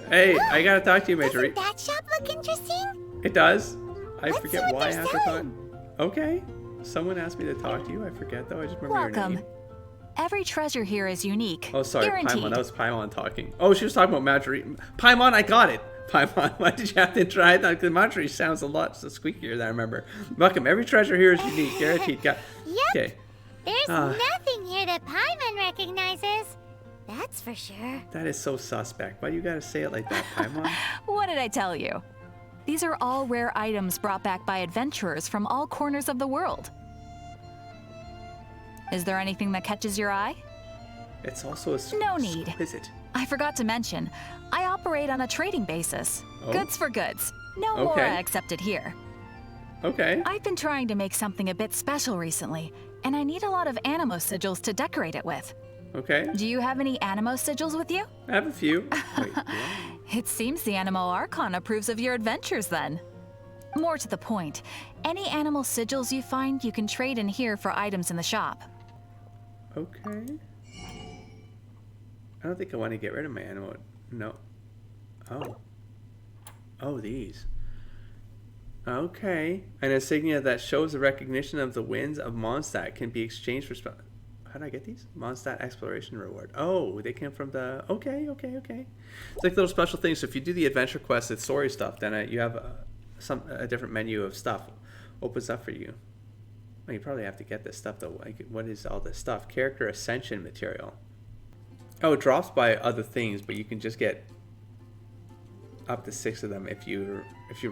Hey, I gotta talk to you, Major. Doesn't that shop look interesting? It does. I Let's forget see what why I they're have to talk. selling. Okay. Someone asked me to talk to you. I forget though. I just remember your Welcome. name. Every treasure here is unique. Oh, sorry, Guaranteed. Paimon. That was Paimon talking. Oh, she was talking about Marjorie. Paimon, I got it. Paimon, why did you have to try that? Because Marjorie sounds a lot squeakier than I remember. Welcome. Every treasure here is unique. Guaranteed. Yep. Okay. There's nothing here that Paimon recognizes. That's for sure. That is so suspect. Why do you gotta say it like that, Paimon? What did I tell you? These are all rare items brought back by adventurers from all corners of the world. Is there anything that catches your eye? It's also a No need. exquisite. I forgot to mention, I operate on a trading basis. Oh. Goods for goods. No Okay. more accepted here. Okay. I've been trying to make something a bit special recently, and I need a lot of animo sigils to decorate it with. Okay. Do you have any animo sigils with you? I have a few. Wait, do I? It seems the Animo Archon approves of your adventures then. More to the point, any animal sigils you find you can trade in here for items in the shop. Okay. I don't think I want to get rid of my animal. No. Oh. Oh, these. Okay. An insignia that shows the recognition of the winds of Mondstadt can be exchanged for how did I get these? Mondstadt exploration reward. Oh, they came from the... Okay. It's like little special things. So if you do the adventure quest, it's story stuff, then you have a different menu of stuff opens up for you. Well, you probably have to get this stuff though. Like, what is all this stuff? Character ascension material. Oh, it drops by other things, but you can just get up to 6 of them if you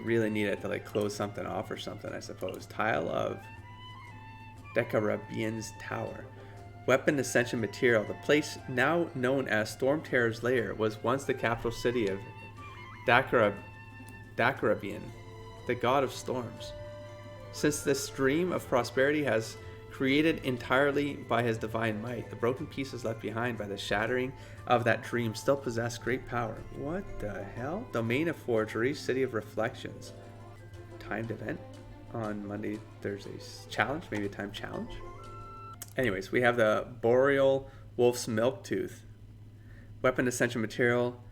really need it to like close something off or something, I suppose. Tile of Decarabian's Tower. Weapon ascension material. The place now known as Storm Terror's Lair was once the capital city of Decarabian, the god of storms. Since this stream of prosperity has created entirely by his divine might, the broken pieces left behind by the shattering of that dream still possess great power. What the hell? Domain of Forgery, City of Reflections. Timed event on Monday, Thursdays. Challenge, maybe a time challenge. Anyways, we have the Boreal Wolf's Milk Tooth. Weapon ascension material.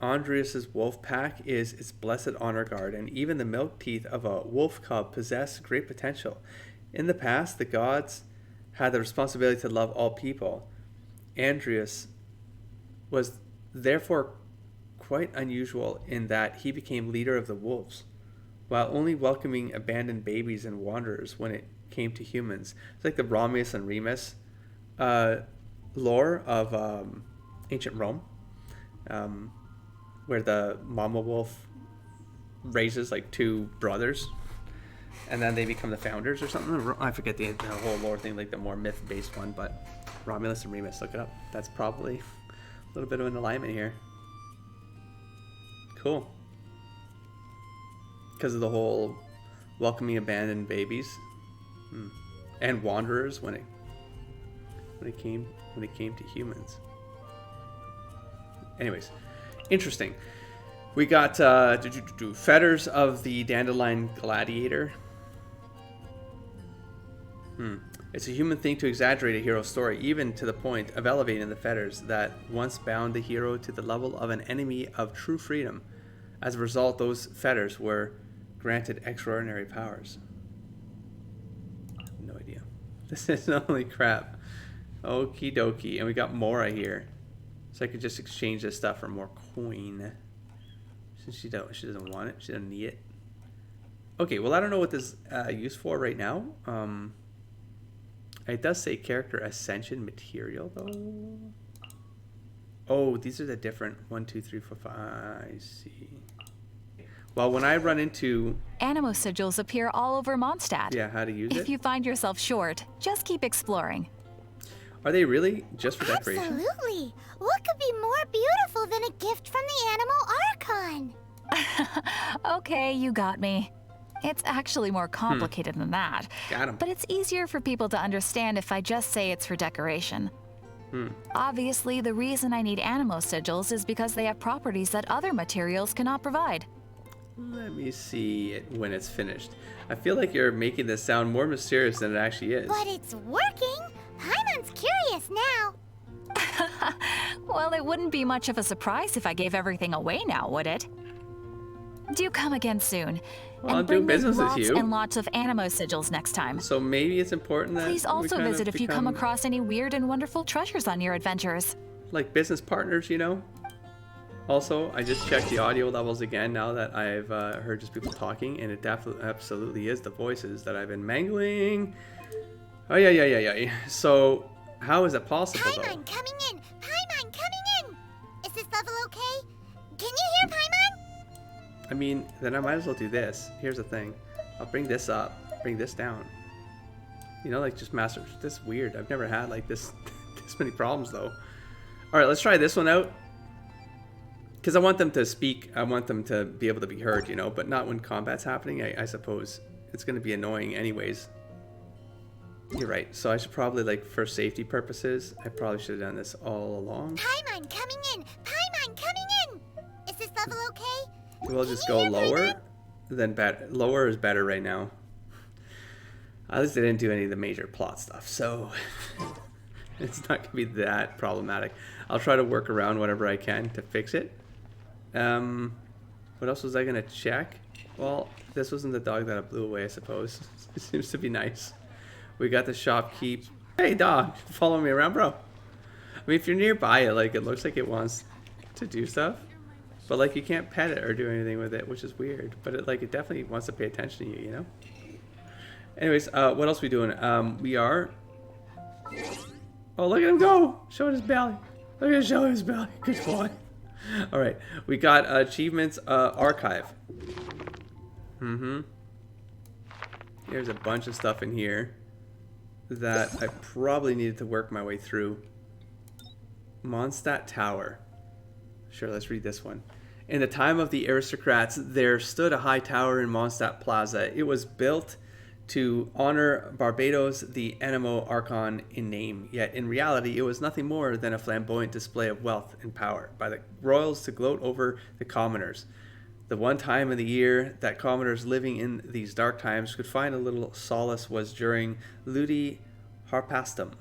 Andreas's wolf pack is its blessed honor guard, and even the milk teeth of a wolf cub possess great potential. In the past, the gods had the responsibility to love all people. Andreas was therefore quite unusual in that he became leader of the wolves, while only welcoming abandoned babies and wanderers when it came to humans. It's like the Romulus and Remus lore of ancient Rome, where the mama wolf raises like 2 brothers and then they become the founders or something. I forget the whole lore thing, like the more myth-based one, but Romulus and Remus, look it up. That's probably a little bit of an alignment here. Cool. Because of the whole welcoming abandoned babies and wanderers when it came to humans. Anyways, interesting. We got fetters of the dandelion gladiator. It's a human thing to exaggerate a hero's story, even to the point of elevating the fetters that once bound the hero to the level of an enemy of true freedom. As a result, those fetters were granted extraordinary powers. No idea. This is only crap. Okie dokie. And we got Mora here. So I could just exchange this stuff for more coin. Since she doesn't want it. She doesn't need it. Okay, well I don't know what this is used for right now. It does say character ascension material though. Oh, these are the different 1, 2, 3, 4, 5. I see. Well, when I run into Animo sigils appear all over Mondstadt. yeah, how to use it? If you find yourself short, just keep exploring. Are they really just for decoration? Absolutely. What could be more beautiful than a gift from the Animal Archon? Okay, you got me. It's actually more complicated than that. Got him. But it's easier for people to understand if I just say it's for decoration. Obviously, the reason I need animo sigils is because they have properties that other materials cannot provide. Let me see it when it's finished. I feel like you're making this sound more mysterious than it actually is. But it's working. Paimon's curious now. Well, it wouldn't be much of a surprise if I gave everything away now, would it? Do come again soon. Well, I'll and do bring me business with lots you. and lots of animo sigils next time. So maybe it's important that Please we also kind of visit if you come become, across any weird and wonderful treasures on your adventures. like, business partners, you know? Also, I just checked the audio levels again now that I've heard just people talking, and it definitely, absolutely is the voices that I've been mangling. Oh, yeah. So, how is it possible, though? Paimon coming in! Paimon coming in! Is this level okay? Can you hear Paimon? I mean, then I might as well do this. Here's the thing. I'll bring this up, bring this down. You know, like, just master. This is weird. I've never had, like, this many problems, though. All right, let's try this one out. Because I want them to speak. I want them to be able to be heard, you know, but not when combat's happening. I suppose it's going to be annoying anyways. You're right. So I should probably, like, for safety purposes, I probably should have done this all along. Paimon coming in! Paimon coming in! Is this level okay? We'll just go lower than better. Lower is better right now. At least I didn't do any of the major plot stuff, so it's not going to be that problematic. I'll try to work around whatever I can to fix it. What else was I going to check? Well, this wasn't the dog that I blew away, I suppose. It seems to be nice. We got the shopkeep. Hey, dog, follow me around, bro. I mean, if you're nearby it, like, it looks like it wants to do stuff. But, like, you can't pet it or do anything with it, which is weird. But, it definitely wants to pay attention to you, you know? Anyways, what else are we doing? We are... Oh, look at him go! Showing his belly. Look at him showing his belly. Good boy. Alright, we got achievements archive. There's a bunch of stuff in here that I probably needed to work my way through. Mondstadt Tower. Sure, let's read this one. In the time of the aristocrats, there stood a high tower in Mondstadt Plaza. It was built to honor Barbados, the Animo Archon in name, yet in reality it was nothing more than a flamboyant display of wealth and power by the royals to gloat over the commoners. The one time in the year that commoners living in these dark times could find a little solace was during Ludi Harpastum.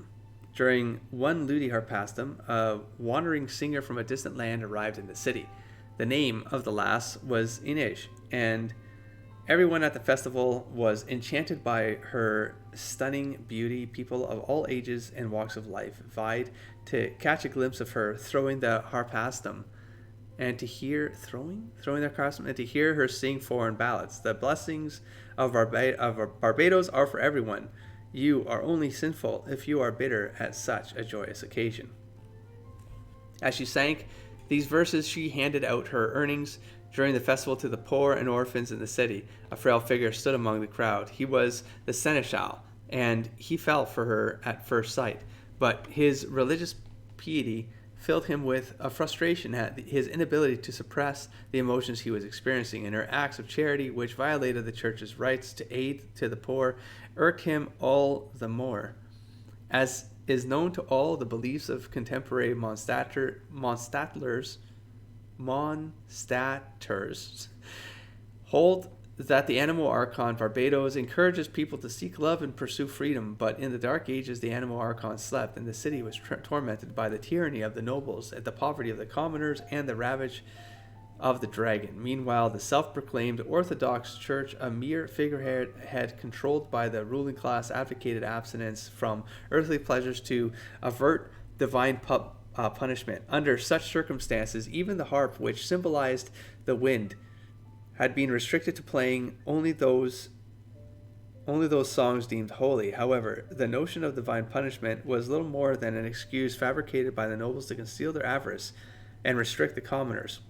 During one Ludi Harpastum, a wandering singer from a distant land arrived in the city. The name of the lass was Inej, and everyone at the festival was enchanted by her stunning beauty. People of all ages and walks of life vied to catch a glimpse of her throwing the harpastum, and to hear throwing their harpastum, and to hear her sing foreign ballads. The blessings of Barbados are for everyone. You are only sinful if you are bitter at such a joyous occasion. As she sang these verses, she handed out her earnings during the festival to the poor and orphans in the city. A frail figure stood among the crowd. He was the seneschal, and he fell for her at first sight. But his religious piety filled him with a frustration at his inability to suppress the emotions he was experiencing, and her acts of charity, which violated the church's rights to aid to the poor, irked him all the more. As is known to all, the beliefs of contemporary Mondstadters hold that the Animo Archon Barbados encourages people to seek love and pursue freedom, but in the Dark Ages the Animo Archon slept, and the city was tormented by the tyranny of the nobles, the poverty of the commoners, and the ravage of the dragon. Meanwhile, the self-proclaimed Orthodox Church, a mere figurehead controlled by the ruling class, advocated abstinence from earthly pleasures to avert divine punishment. Under such circumstances, even the harp, which symbolized the wind, had been restricted to playing only those songs deemed holy. However, the notion of divine punishment was little more than an excuse fabricated by the nobles to conceal their avarice and restrict the commoners.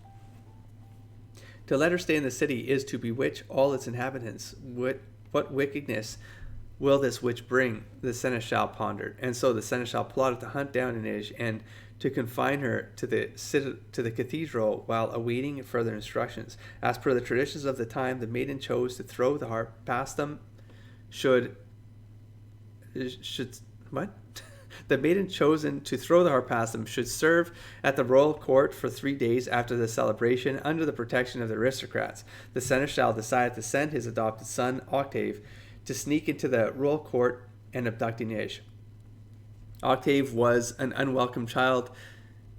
To let her stay in the city is to bewitch all its inhabitants. What wickedness will this witch bring? The seneschal pondered, and so the seneschal plotted to hunt down Inej and to confine her to the cathedral while awaiting further instructions. As per the traditions of the time, the maiden chose to throw the harpastum The maiden chosen to throw the harpastum should serve at the royal court for 3 days after the celebration under the protection of the aristocrats. The seneschal decided to send his adopted son, Octave, to sneak into the royal court and abduct Inej. Octave was an unwelcome child,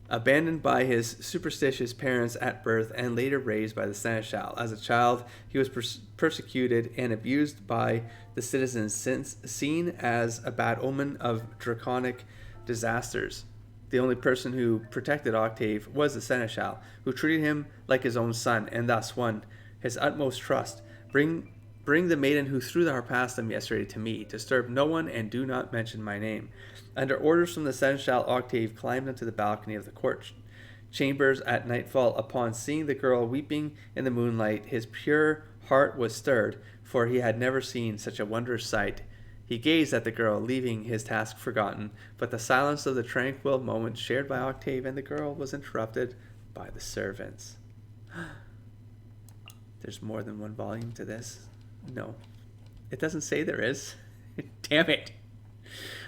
abandoned by his superstitious parents at birth and later raised by the seneschal. As a child, he was persecuted and abused by the citizens, since seen as a bad omen of draconic disasters. The only person who protected Octave was the seneschal, who treated him like his own son and thus won his utmost trust. Bring the maiden who threw the harp past them yesterday to me. Disturb no one and do not mention my name. Under orders from the seneschal, Octave climbed onto the balcony of the court chambers at nightfall. Upon seeing the girl weeping in the moonlight, his pure heart was stirred, for he had never seen such a wondrous sight. He gazed at the girl, leaving his task forgotten, but the silence of the tranquil moment shared by Octave and the girl was interrupted by the servants. There's more than one volume to this. No, it doesn't say there is. Damn it.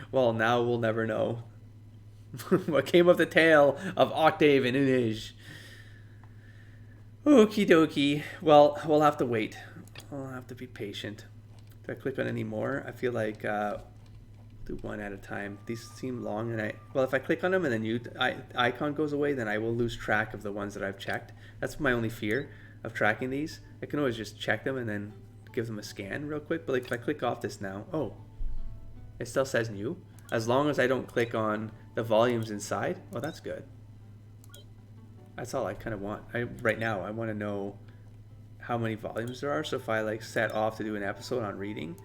Well, now we'll never know what came of the tale of Octave and Inaj. Okie dokie. Well, we'll have to wait. I'll have to be patient. Do I click on any more? I feel like do one at a time. These seem long, and if I click on them and then icon goes away, then I will lose track of the ones that I've checked. That's my only fear of tracking these. I can always just check them and then give them a scan real quick. But like if I click off this now, oh, it still says new. As long as I don't click on the volumes inside, well, that's good. That's all I kind of want. Right now, I want to know how many volumes there are. So if I like set off to do an episode on reading,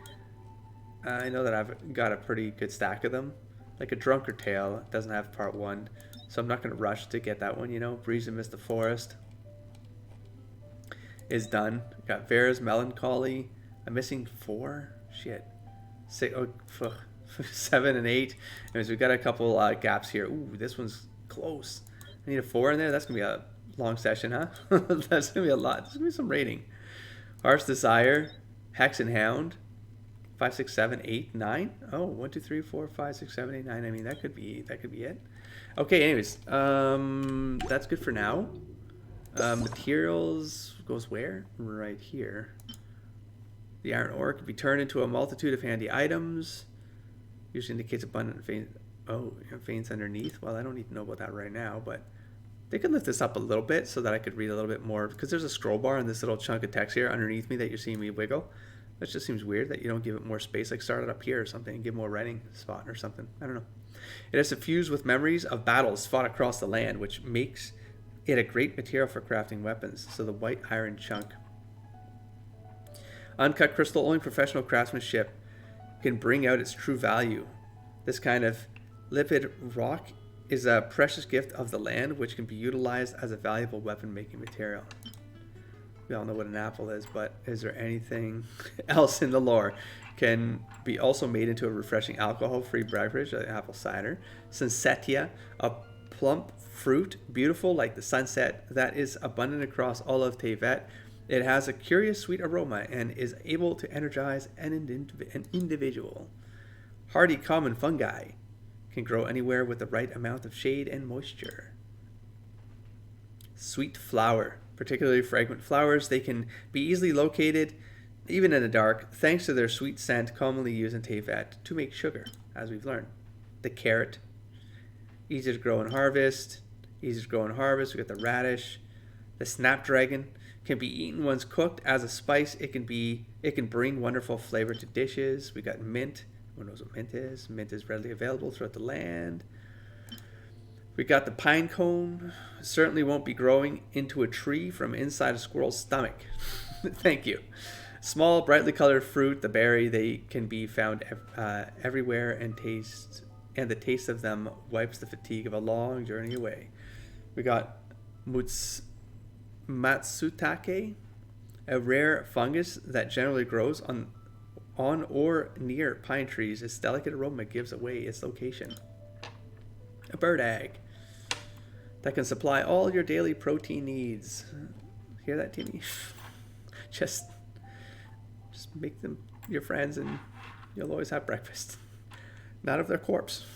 I know that I've got a pretty good stack of them. Like a Drunkard Tale doesn't have part 1, so I'm not going to rush to get that one, you know. Breeze Amidst the Forest is done. Got Vera's Melancholy. I'm missing 4. Shit. 7 and 8. Anyways, we've got a couple gaps here. Ooh, this one's close. I need a 4 in there. That's going to be a long session, huh? That's going to be a lot. There's going to be some rating. Heart's Desire, Hex and Hound, 5, 6, 7, 8, 9. Oh, 1, 2, 3, 4, 5, 6, 7, 8, 9. I mean, that could be it. Okay, anyways, that's good for now. Materials goes where? Right here. The iron ore can be turned into a multitude of handy items. Usually indicates abundant veins. Oh, veins underneath. Well, I don't need to know about that right now, but they could lift this up a little bit so that I could read a little bit more, because there's a scroll bar and this little chunk of text here underneath me that you're seeing me wiggle. That just seems weird that you don't give it more space, like start it up here or something and give more writing spot or something. I don't know. It is suffused with memories of battles fought across the land, which makes it a great material for crafting weapons. So the white iron chunk. Uncut crystal, only professional craftsmanship can bring out its true value. This kind of lipid rock is a precious gift of the land, which can be utilized as a valuable weapon making material. We all know what an apple is, but is there anything else in the lore? Can be also made into a refreshing alcohol-free beverage, like apple cider. Sunsetia, a plump fruit, beautiful like the sunset, that is abundant across all of Tevet. It has a curious sweet aroma and is able to energize an individual. Hardy common fungi can grow anywhere with the right amount of shade and moisture. Sweet flower, particularly fragrant flowers, they can be easily located even in the dark, thanks to their sweet scent commonly used in Tevet to make sugar, as we've learned. The carrot, easy to grow and harvest. We got the radish. The snapdragon can be eaten once cooked as a spice. It can bring wonderful flavor to dishes. We got mint. Who knows what mint is? Mint is readily available throughout the land. We got the pine cone. Certainly won't be growing into a tree from inside a squirrel's stomach. Thank you. Small, brightly colored fruit, the berry, they can be found everywhere, and the taste of them wipes the fatigue of a long journey away. We got Matsutake, a rare fungus that generally grows on or near pine trees. Its delicate aroma gives away its location. A bird egg that can supply all your daily protein needs. Hear that, Timmy? Just make them your friends and you'll always have breakfast. Not of their corpse,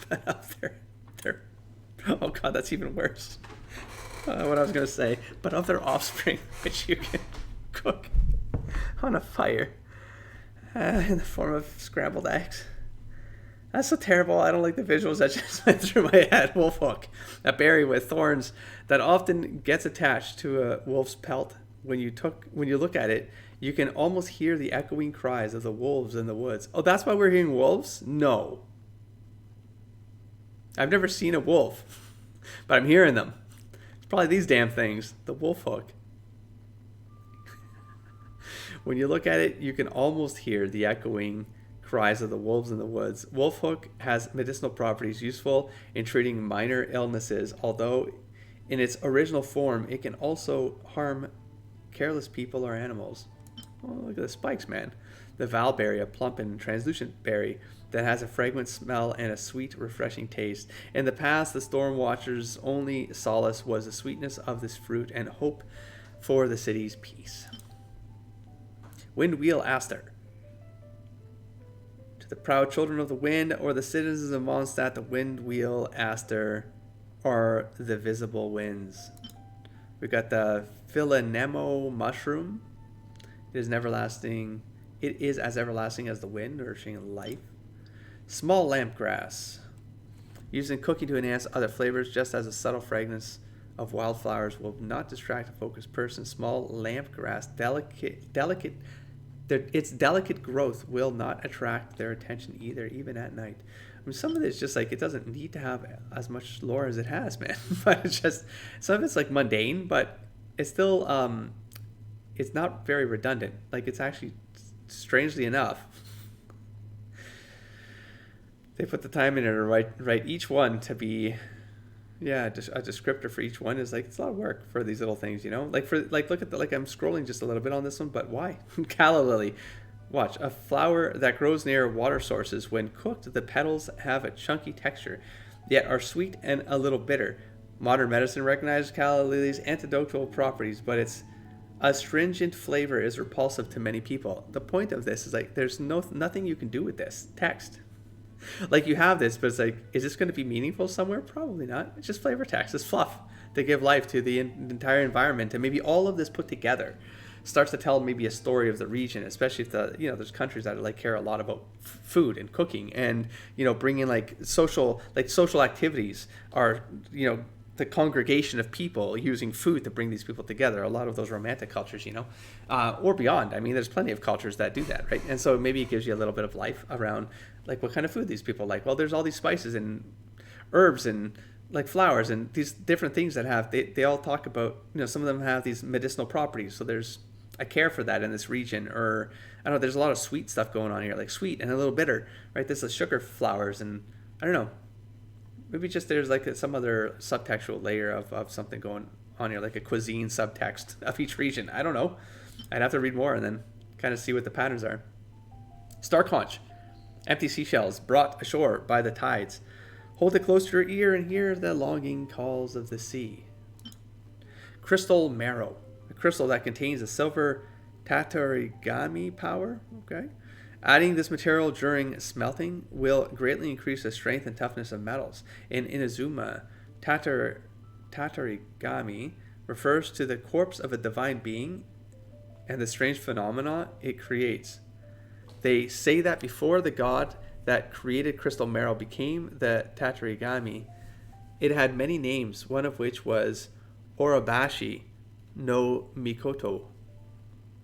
but of their oh god, that's even worse. What I was going to say, but of their offspring, which you can cook on a fire in the form of scrambled eggs. That's so terrible. I don't like the visuals that just went through my head. Wolf hook, a berry with thorns that often gets attached to a wolf's pelt. When you look at it, you can almost hear the echoing cries of the wolves in the woods. Oh, that's why we're hearing wolves? No. I've never seen a wolf, but I'm hearing them. It's probably these damn things. The wolf hook. When you look at it, you can almost hear the echoing cries of the wolves in the woods. Wolf hook has medicinal properties useful in treating minor illnesses, although in its original form, it can also harm careless people or animals. Oh, look at the spikes, man. The valberry, a plump and translucent berry that has a fragrant smell and a sweet, refreshing taste. In the past, the storm watchers' only solace was the sweetness of this fruit and hope for the city's peace. Windwheel Aster. To the proud children of the wind, or the citizens of Mondstadt, the Windwheel Aster are the visible winds. We've got the Philanemo mushroom. It is everlasting. It is as everlasting as the wind, nourishing life. Small lamp grass, used in cooking to enhance other flavors, just as a subtle fragrance of wildflowers will not distract a focused person. Small lamp grass, its delicate growth will not attract their attention either, even at night. I mean, some of it's just like, it doesn't need to have as much lore as it has, man. But it's just, some of it's like mundane, but it's still, it's not very redundant. Like, it's actually, strangely enough, they put the time in it to write each one to be, yeah, just a descriptor for each one is like, it's a lot of work for these little things, you know? Like, look at I'm scrolling just a little bit on this one, but why? Calla lily. Watch, a flower that grows near water sources. When cooked, the petals have a chunky texture, yet are sweet and a little bitter. Modern medicine recognizes calla lily's antidotal properties, but its astringent flavor is repulsive to many people. The point of this is like, there's nothing you can do with this text. Like, you have this, but it's like, is this going to be meaningful somewhere? Probably not. It's just flavor text. It's fluff to give life to the entire environment. And maybe all of this put together starts to tell maybe a story of the region, especially if there's countries that like care a lot about food and cooking, and, bringing like social activities are, the congregation of people using food to bring these people together. A lot of those romantic cultures, or beyond. I mean, there's plenty of cultures that do that, right? And so maybe it gives you a little bit of life around like what kind of food these people like. Well, there's all these spices and herbs and like flowers and these different things that have, they all talk about, some of them have these medicinal properties. So there's a care for that in this region. Or I don't know, there's a lot of sweet stuff going on here, like sweet and a little bitter, right? There's the sugar flowers, and I don't know, maybe just there's like some other subtextual layer of something going on here, like a cuisine subtext of each region. I don't know. I'd have to read more and then kind of see what the patterns are. Star conch. Empty seashells brought ashore by the tides. Hold it close to your ear and hear the longing calls of the sea. Crystal marrow. A crystal that contains a silver tatarigami power. Okay. Adding this material during smelting will greatly increase the strength and toughness of metals. In Inazuma, tatarigami refers to the corpse of a divine being and the strange phenomena it creates. They say that before the god that created crystal marrow became the tatarigami, it had many names, one of which was Orabashi no Mikoto.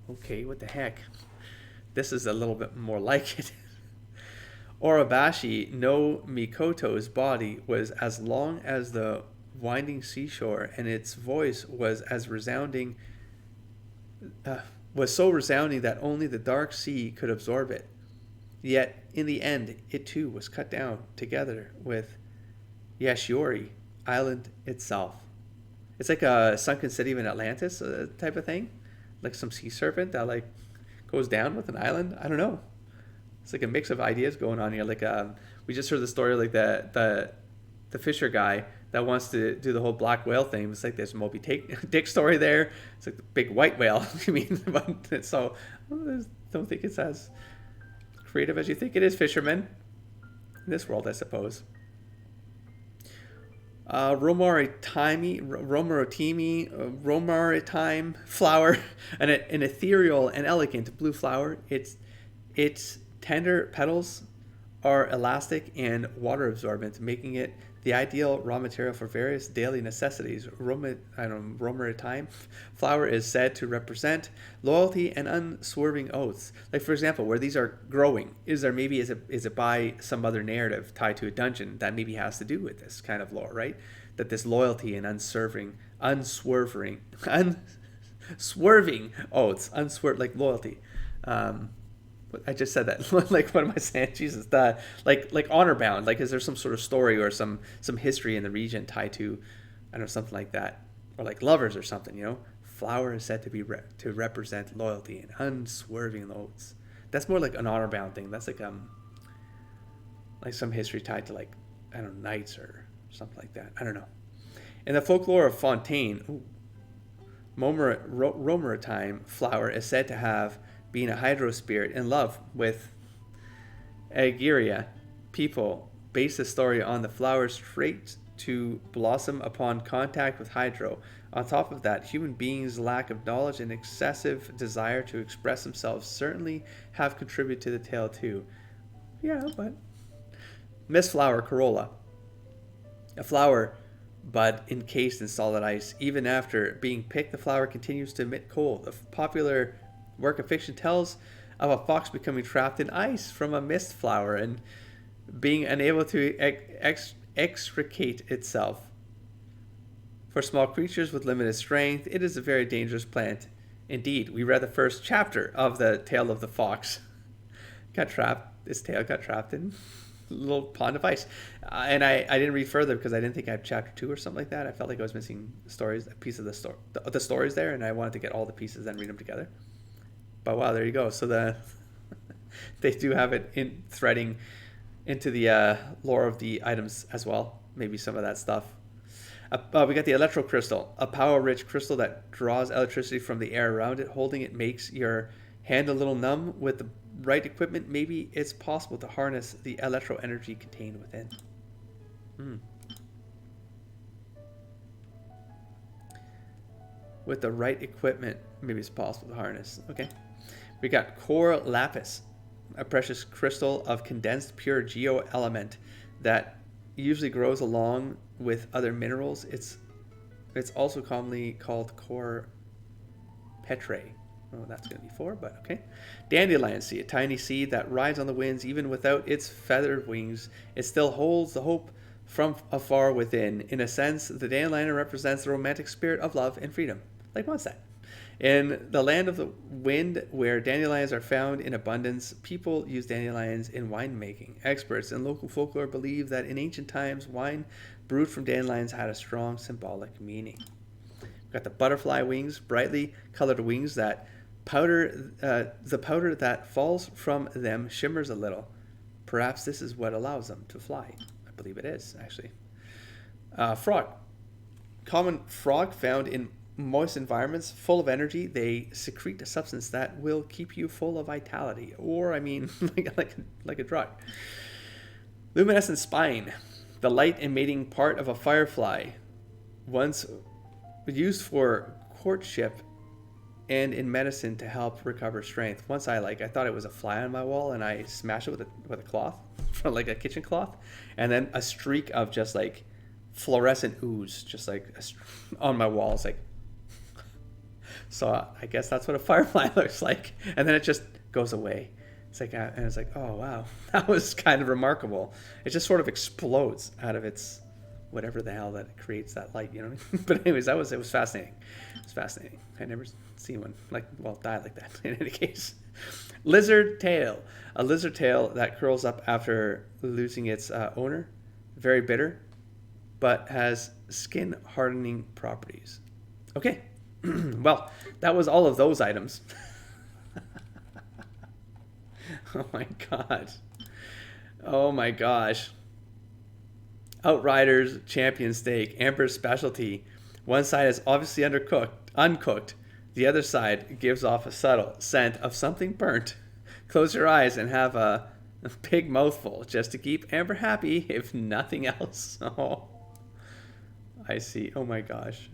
Okay, what the heck? This is a little bit more like it. Orabashi no Mikoto's body was as long as the winding seashore, and its voice was as resounding, was so resounding that only the dark sea could absorb it. Yet, in the end, it too was cut down together with Yashiori Island itself. It's like a sunken city of Atlantis type of thing, like some sea serpent that like goes down with an island. I don't know. It's like a mix of ideas going on here. Like we just heard the story, like the fisher guy that wants to do the whole black whale thing. It's like there's a Moby Dick story there. It's like the big white whale. I mean, so I don't think it's as creative as you think it is, fishermen. In this world, I suppose. Romaritime flower, an ethereal and elegant blue flower. Its tender petals are elastic and water absorbent, making it the ideal raw material for various daily necessities. Romaritime flower is said to represent loyalty and unswerving oaths. Like, for example, where these are growing, is it by some other narrative tied to a dungeon that maybe has to do with this kind of lore, right? That this loyalty and unswerving oaths, like loyalty. I just said that. Like, what am I saying? Jesus, like honor bound. Like, is there some sort of story or some history in the region tied to, I don't know, something like that, or like lovers or something? You know, flower is said to be to represent loyalty and unswerving oaths. That's more like an honor bound thing. That's like some history tied to, like, I don't know, knights or something like that. I don't know. In the folklore of Fontaine, Romaritime flower is said to have been a hydro spirit in love with Aegeria. People base the story on the flower's trait to blossom upon contact with hydro. On top of that, human beings' lack of knowledge and excessive desire to express themselves certainly have contributed to the tale too. Yeah, but Mist flower corolla. A flower bud encased in solid ice. Even after being picked, the flower continues to emit cold. A popular work of fiction tells of a fox becoming trapped in ice from a mist flower and being unable to extricate itself. For small creatures with limited strength, it is a very dangerous plant. Indeed, we read the first chapter of the Tale of the Fox. This tail got trapped in a little pond of ice. And I didn't read further because I didn't think I had chapter 2 or something like that. I felt like I was missing stories, a piece of the stories there, and I wanted to get all the pieces and read them together. But wow, there you go. So they do have it threading into the lore of the items as well. Maybe some of that stuff. We got the electro crystal, a power-rich crystal that draws electricity from the air around it. Holding it makes your hand a little numb. With the right equipment, maybe it's possible to harness the electro energy contained within. With the right equipment, maybe it's possible to harness. Okay. We got core lapis, a precious crystal of condensed pure geo element that usually grows along with other minerals. It's also commonly called core petrae. Oh, that's going to be 4, but okay. Dandelion seed, a tiny seed that rides on the winds. Even without its feathered wings, it still holds the hope from afar within. In a sense, the dandelion represents the romantic spirit of love and freedom, like Mondstadt. In the land of the wind, where dandelions are found in abundance, people use dandelions in winemaking. Experts in local folklore believe that in ancient times, wine brewed from dandelions had a strong symbolic meaning. We've got the butterfly wings, brightly colored wings that the powder that falls from them shimmers a little. Perhaps this is what allows them to fly. I believe it is, actually. Frog. Common frog found in moist environments, full of energy. They secrete a substance that will keep you full of vitality, or like a drug. Luminescent spine, the light emitting part of a firefly, once used for courtship and in medicine to help recover strength. Once I thought it was a fly on my wall, and I smashed it with a cloth, from like a kitchen cloth, and then a streak of just like fluorescent ooze just like on my wall. It's like, so I guess that's what a firefly looks like. And then it just goes away. It's like, and it's like, oh, wow, that was kind of remarkable. It just sort of explodes out of its whatever the hell that creates that light, you know? But anyways, it was fascinating. It's fascinating. I never seen one die like that in any case. Lizard tail, a lizard tail that curls up after losing its owner. Very bitter, but has skin hardening properties. Okay. Well, that was all of those items. Oh my god. Oh my gosh. Outriders, champion steak, Amber's specialty. One side is obviously uncooked. The other side gives off a subtle scent of something burnt. Close your eyes and have a big mouthful just to keep Amber happy, if nothing else. Oh, I see. Oh my gosh.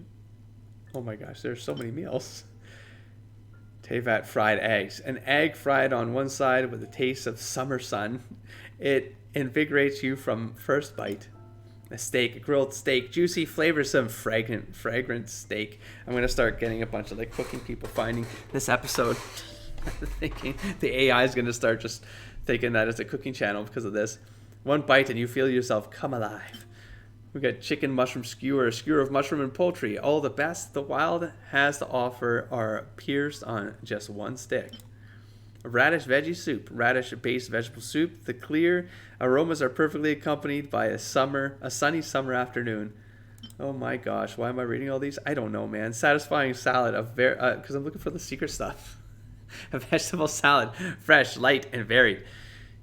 Oh my gosh, there's so many meals. Tevat fried eggs. An egg fried on one side with a taste of summer sun. It invigorates you from first bite. A steak, a grilled steak, juicy, flavorsome, fragrant steak. I'm gonna start getting a bunch of like cooking people finding this episode, thinking the AI is gonna start just thinking that it's a cooking channel because of this. One bite and you feel yourself come alive. We got chicken mushroom skewer, a skewer of mushroom and poultry. All the best the wild has to offer are pierced on just one stick. A radish veggie soup, radish-based vegetable soup. The clear aromas are perfectly accompanied by a sunny summer afternoon. Oh my gosh, why am I reading all these? I don't know, man. Satisfying salad of because I'm looking for the secret stuff. A vegetable salad, fresh, light, and varied.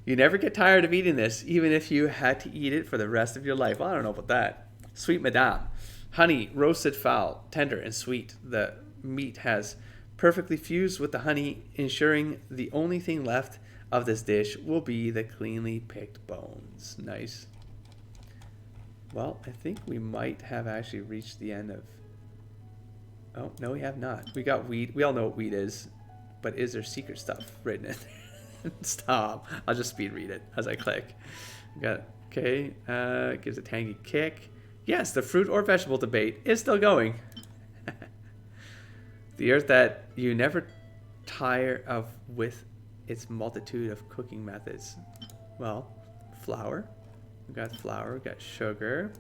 You never get tired of eating this, even if you had to eat it for the rest of your life. Well, I don't know about that. Sweet Madame, honey, roasted fowl, tender and sweet. The meat has perfectly fused with the honey, ensuring the only thing left of this dish will be the cleanly picked bones. Nice. Well, I think we might have actually reached the end of... Oh, no, we have not. We got wheat. We all know what wheat is. But is there secret stuff written in there? Stop. I'll just speed read it as I click. We got, okay, gives a tangy kick. Yes, the fruit or vegetable debate is still going. The earth that you never tire of with its multitude of cooking methods. Well, flour. We got flour, we got sugar.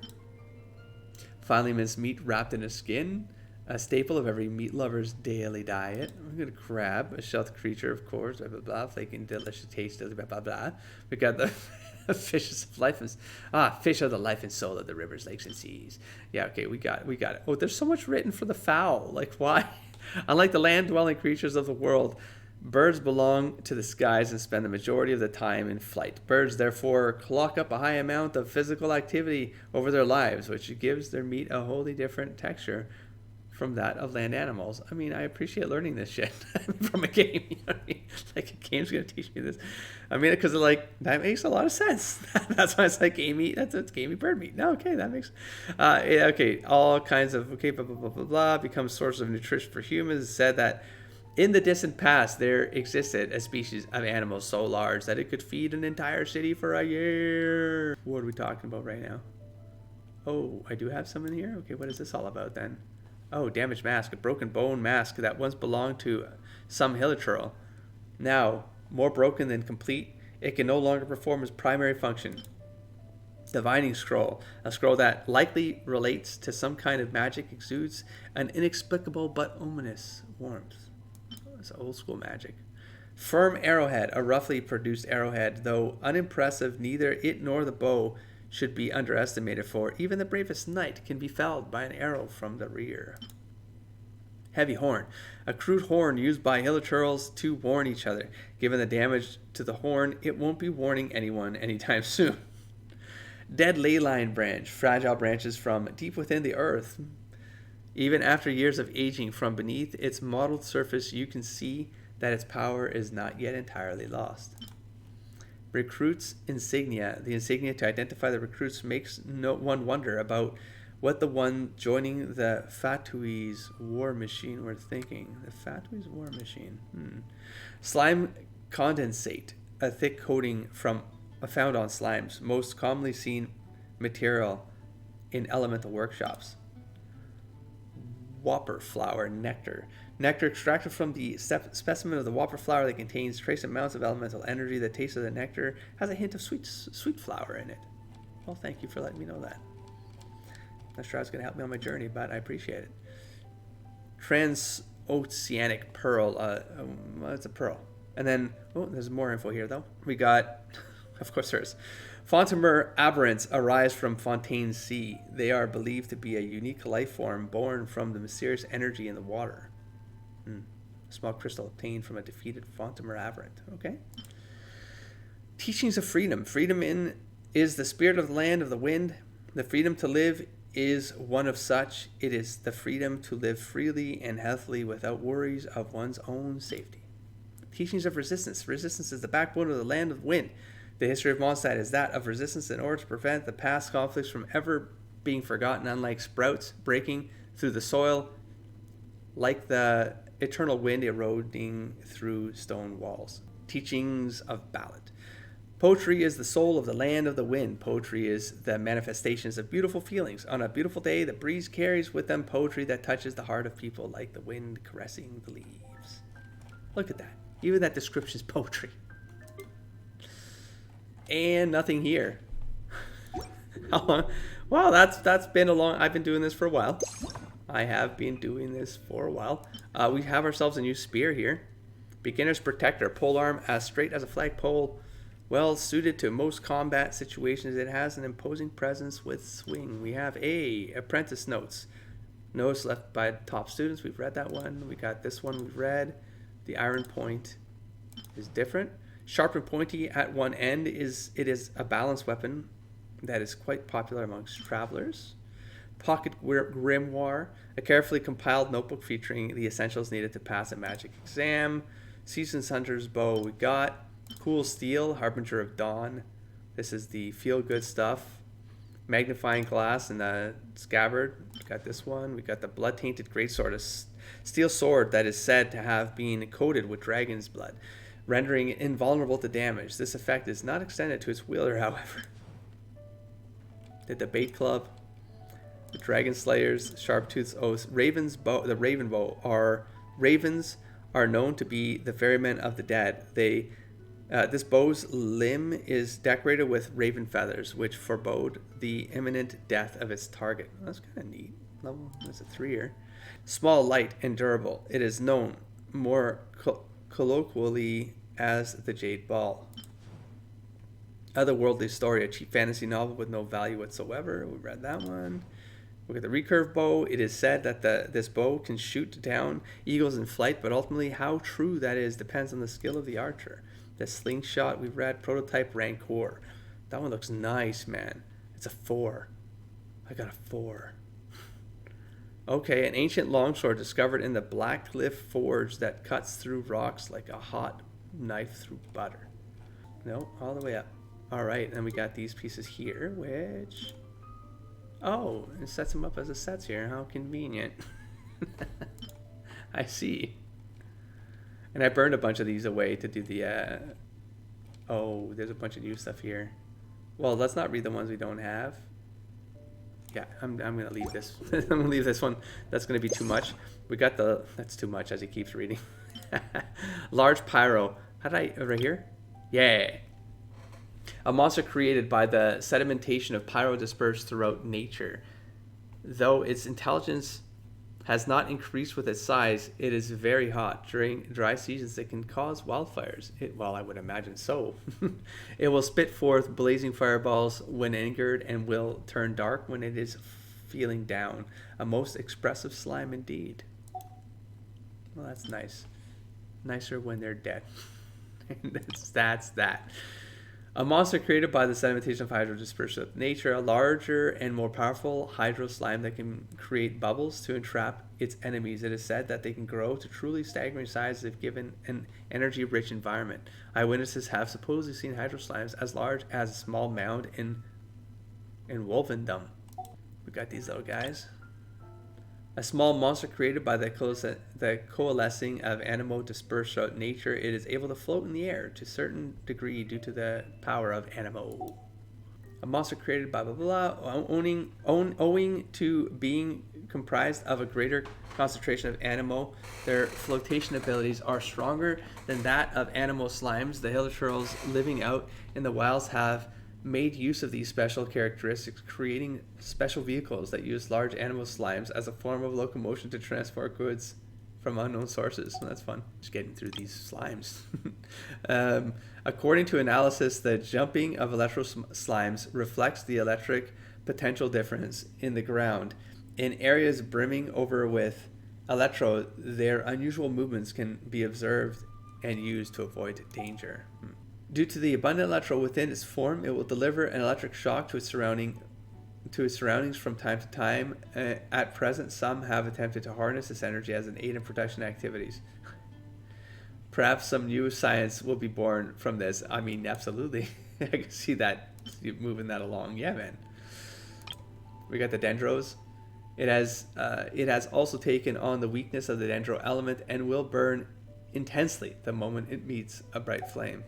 Finely minced meat wrapped in a skin. A staple of every meat lover's daily diet. We're going to crab, a shelled creature, of course, blah, blah, blah, flaking, delicious, tasty, blah, blah, blah. We got the fishes of life and fish are the life and soul of the rivers, lakes, and seas. Yeah, okay, we got it. Oh, there's so much written for the fowl. Like, why? Unlike the land-dwelling creatures of the world, birds belong to the skies and spend the majority of the time in flight. Birds, therefore, clock up a high amount of physical activity over their lives, which gives their meat a wholly different texture from that of land animals. I mean, I appreciate learning this shit from a game. You know what I mean? Like, a game's gonna teach me this. I mean, because like that makes a lot of sense. That's why it's like gamey. It's gamey bird meat. No, okay, that makes. Okay, all kinds of blah blah blah blah blah becomes source of nutrition for humans. It's said that in the distant past there existed a species of animal so large that it could feed an entire city for a year. What are we talking about right now? Oh, I do have some in here. Okay, what is this all about then? Oh, damaged mask, a broken bone mask that once belonged to some Hilichurl. Now, more broken than complete, it can no longer perform its primary function. Divining scroll, a scroll that likely relates to some kind of magic, exudes an inexplicable but ominous warmth. It's old school magic. Firm arrowhead, a roughly produced arrowhead, though unimpressive, neither it nor the bow should be underestimated, for even the bravest knight can be felled by an arrow from the rear. Heavy horn, a crude horn used by Hilichurls to warn each other. Given the damage to the horn, it won't be warning anyone anytime soon. Dead ley line branch, fragile branches from deep within the earth. Even after years of aging, from beneath its mottled surface, you can see that its power is not yet entirely lost. Recruits insignia. The insignia to identify the recruits makes one wonder about what the one joining the Fatui's war machine were thinking. The Fatui's war machine. Slime condensate, a thick coating found on slimes, most commonly seen material in elemental workshops. Whopper flower nectar. Nectar extracted from the specimen of the whopper flower that contains trace amounts of elemental energy. The taste of the nectar has a hint of sweet flower in it. Well, thank you for letting me know that. Not sure how it's going to help me on my journey, but I appreciate it. Transoceanic pearl. It's a pearl. And then, there's more info here, though. We got, of course there is. Fontamer aberrants arise from Fontaine Sea. They are believed to be a unique life form born from the mysterious energy in the water. A small crystal obtained from a defeated Fontamer aberrant. Okay. Teachings of freedom. Freedom is the spirit of the land of the wind. The freedom to live is one of such. It is the freedom to live freely and healthily without worries of one's own safety. Teachings of resistance. Resistance is the backbone of the land of the wind. The history of Mondstadt is that of resistance in order to prevent the past conflicts from ever being forgotten, unlike sprouts breaking through the soil, like the eternal wind eroding through stone walls. Teachings of ballot. Poetry is the soul of the land of the wind. Poetry is the manifestations of beautiful feelings. On a beautiful day, the breeze carries with them poetry that touches the heart of people like the wind caressing the leaves. Look at that. Even that description is poetry. And nothing here. How long? Well, that's been a long... I've been doing this for a while. I have been doing this for a while. We have ourselves a new spear here. Beginner's Protector. Polearm as straight as a flagpole. Well suited to most combat situations. It has an imposing presence with swing. We have Apprentice Notes. Notes left by top students. We've read that one. We got this one we've read. The iron point is different. Sharp and pointy at one end. It is a balanced weapon that is quite popular amongst travelers. Pocket Grimoire, a carefully compiled notebook featuring the essentials needed to pass a magic exam. Seasoned Hunter's Bow we got. Cool Steel, Harbinger of Dawn. This is the feel-good stuff. Magnifying Glass and the Scabbard. We got this one. We got the Blood-Tainted Greatsword, a steel sword that is said to have been coated with dragon's blood, rendering it invulnerable to damage. This effect is not extended to its wielder, however. The Debate Club, the Dragon Slayers, Sharptooth's Oath, Raven's Bow. The Raven Bow ravens are known to be the ferrymen of the dead. This bow's limb is decorated with raven feathers, which forebode the imminent death of its target. That's kind of neat. Level, that's a 3-year. Small, light, and durable. It is known more colloquially as the Jade Ball. Otherworldly Story, a cheap fantasy novel with no value whatsoever. We read that one. Look at the Recurve Bow. It is said that this bow can shoot down eagles in flight, but ultimately how true that is depends on the skill of the archer. The Slingshot we've read. Prototype Rancor. That one looks nice, man. It's a 4. I got a 4. Okay, an ancient longsword discovered in the Black Cliff Forge that cuts through rocks like a hot knife through butter. No, all the way up. Alright, and we got these pieces here, which... Oh, it sets them up as a sets here. How convenient. I see. And I burned a bunch of these away to do the... Oh, there's a bunch of new stuff here. Well, let's not read the ones we don't have. Yeah, I'm going to leave this. I'm going to leave this one. That's going to be too much. We got the... That's too much as he keeps reading. Large Pyro. How did I... Right here? Yeah. A monster created by the sedimentation of pyro dispersed throughout nature. Though its intelligence has not increased with its size, it is very hot. During dry seasons, it can cause wildfires. Well, I would imagine so. It will spit forth blazing fireballs when angered and will turn dark when it is feeling down. A most expressive slime indeed. Well, that's nice. Nicer when they're dead. That's that. A monster created by the sedimentation of hydro dispersed of nature, a larger and more powerful hydro slime that can create bubbles to entrap its enemies. It is said that they can grow to truly staggering sizes if given an energy-rich environment. Eyewitnesses have supposedly seen hydro slimes as large as a small mound in Wolvendom. We got these little guys. A small monster created by the coalescing of animo dispersed throughout nature. It is able to float in the air to a certain degree due to the power of animo. A monster created by blah blah blah, owing to being comprised of a greater concentration of animo, their flotation abilities are stronger than that of animo slimes. The Hilichurls living out in the wilds have made use of these special characteristics, creating special vehicles that use large animal slimes as a form of locomotion to transport goods from unknown sources. Well, that's fun, just getting through these slimes. According to analysis, the jumping of electro slimes reflects the electric potential difference in the ground. In areas brimming over with electro, their unusual movements can be observed and used to avoid danger. Due to the abundant electro within its form, it will deliver an electric shock to its surroundings from time to time. At present, some have attempted to harness this energy as an aid in protection activities. Perhaps some new science will be born from this. I mean, absolutely. I can see that, moving that along. Yeah, man. We got the Dendros. It has also taken on the weakness of the Dendro element and will burn intensely the moment it meets a bright flame.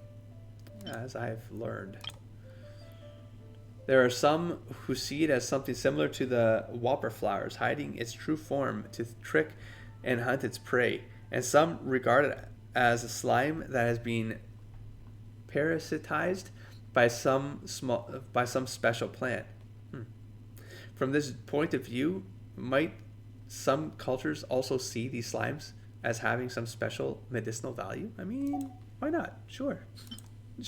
as I've learned. There are some who see it as something similar to the whopper flowers, hiding its true form to trick and hunt its prey, and some regard it as a slime that has been parasitized by some special plant. From this point of view, might some cultures also see these slimes as having some special medicinal value? I mean, why not? Sure,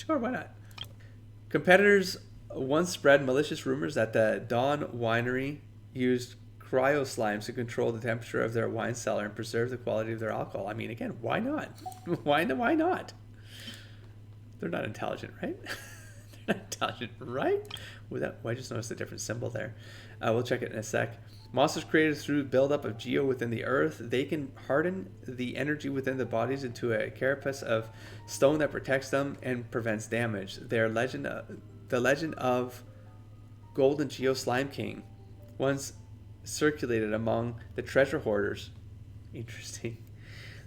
why not? Competitors once spread malicious rumors that the Dawn Winery used cryo slimes to control the temperature of their wine cellar and preserve the quality of their alcohol. I mean, again, why not? Why not? They're not intelligent, right? They're not intelligent, right? Well, I just noticed a different symbol there. We'll check it in a sec. Monsters created through buildup of geo within the earth, they can harden the energy within the bodies into a carapace of stone that protects them and prevents damage. The legend of Golden Geo Slime King once circulated among the treasure hoarders. Interesting.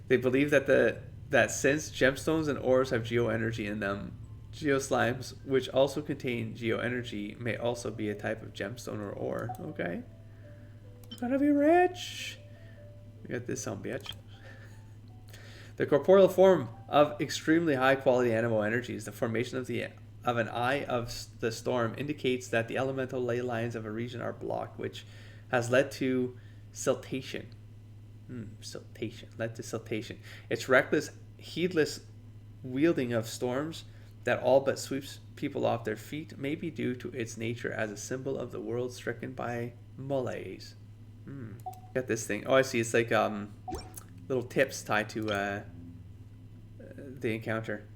They believe that since gemstones and ores have geo energy in them, geo slimes, which also contain geo energy, may also be a type of gemstone or ore. Okay. Gotta be rich. We got this some bitch. The corporeal form of extremely high quality animal energies, the formation of an eye of the storm, indicates that the elemental ley lines of a region are blocked, which has led to siltation. Led to siltation. Its reckless, heedless wielding of storms that all but sweeps people off their feet may be due to its nature as a symbol of the world stricken by malaise. Got this thing. Oh, I see. It's like little tips tied to the encounter.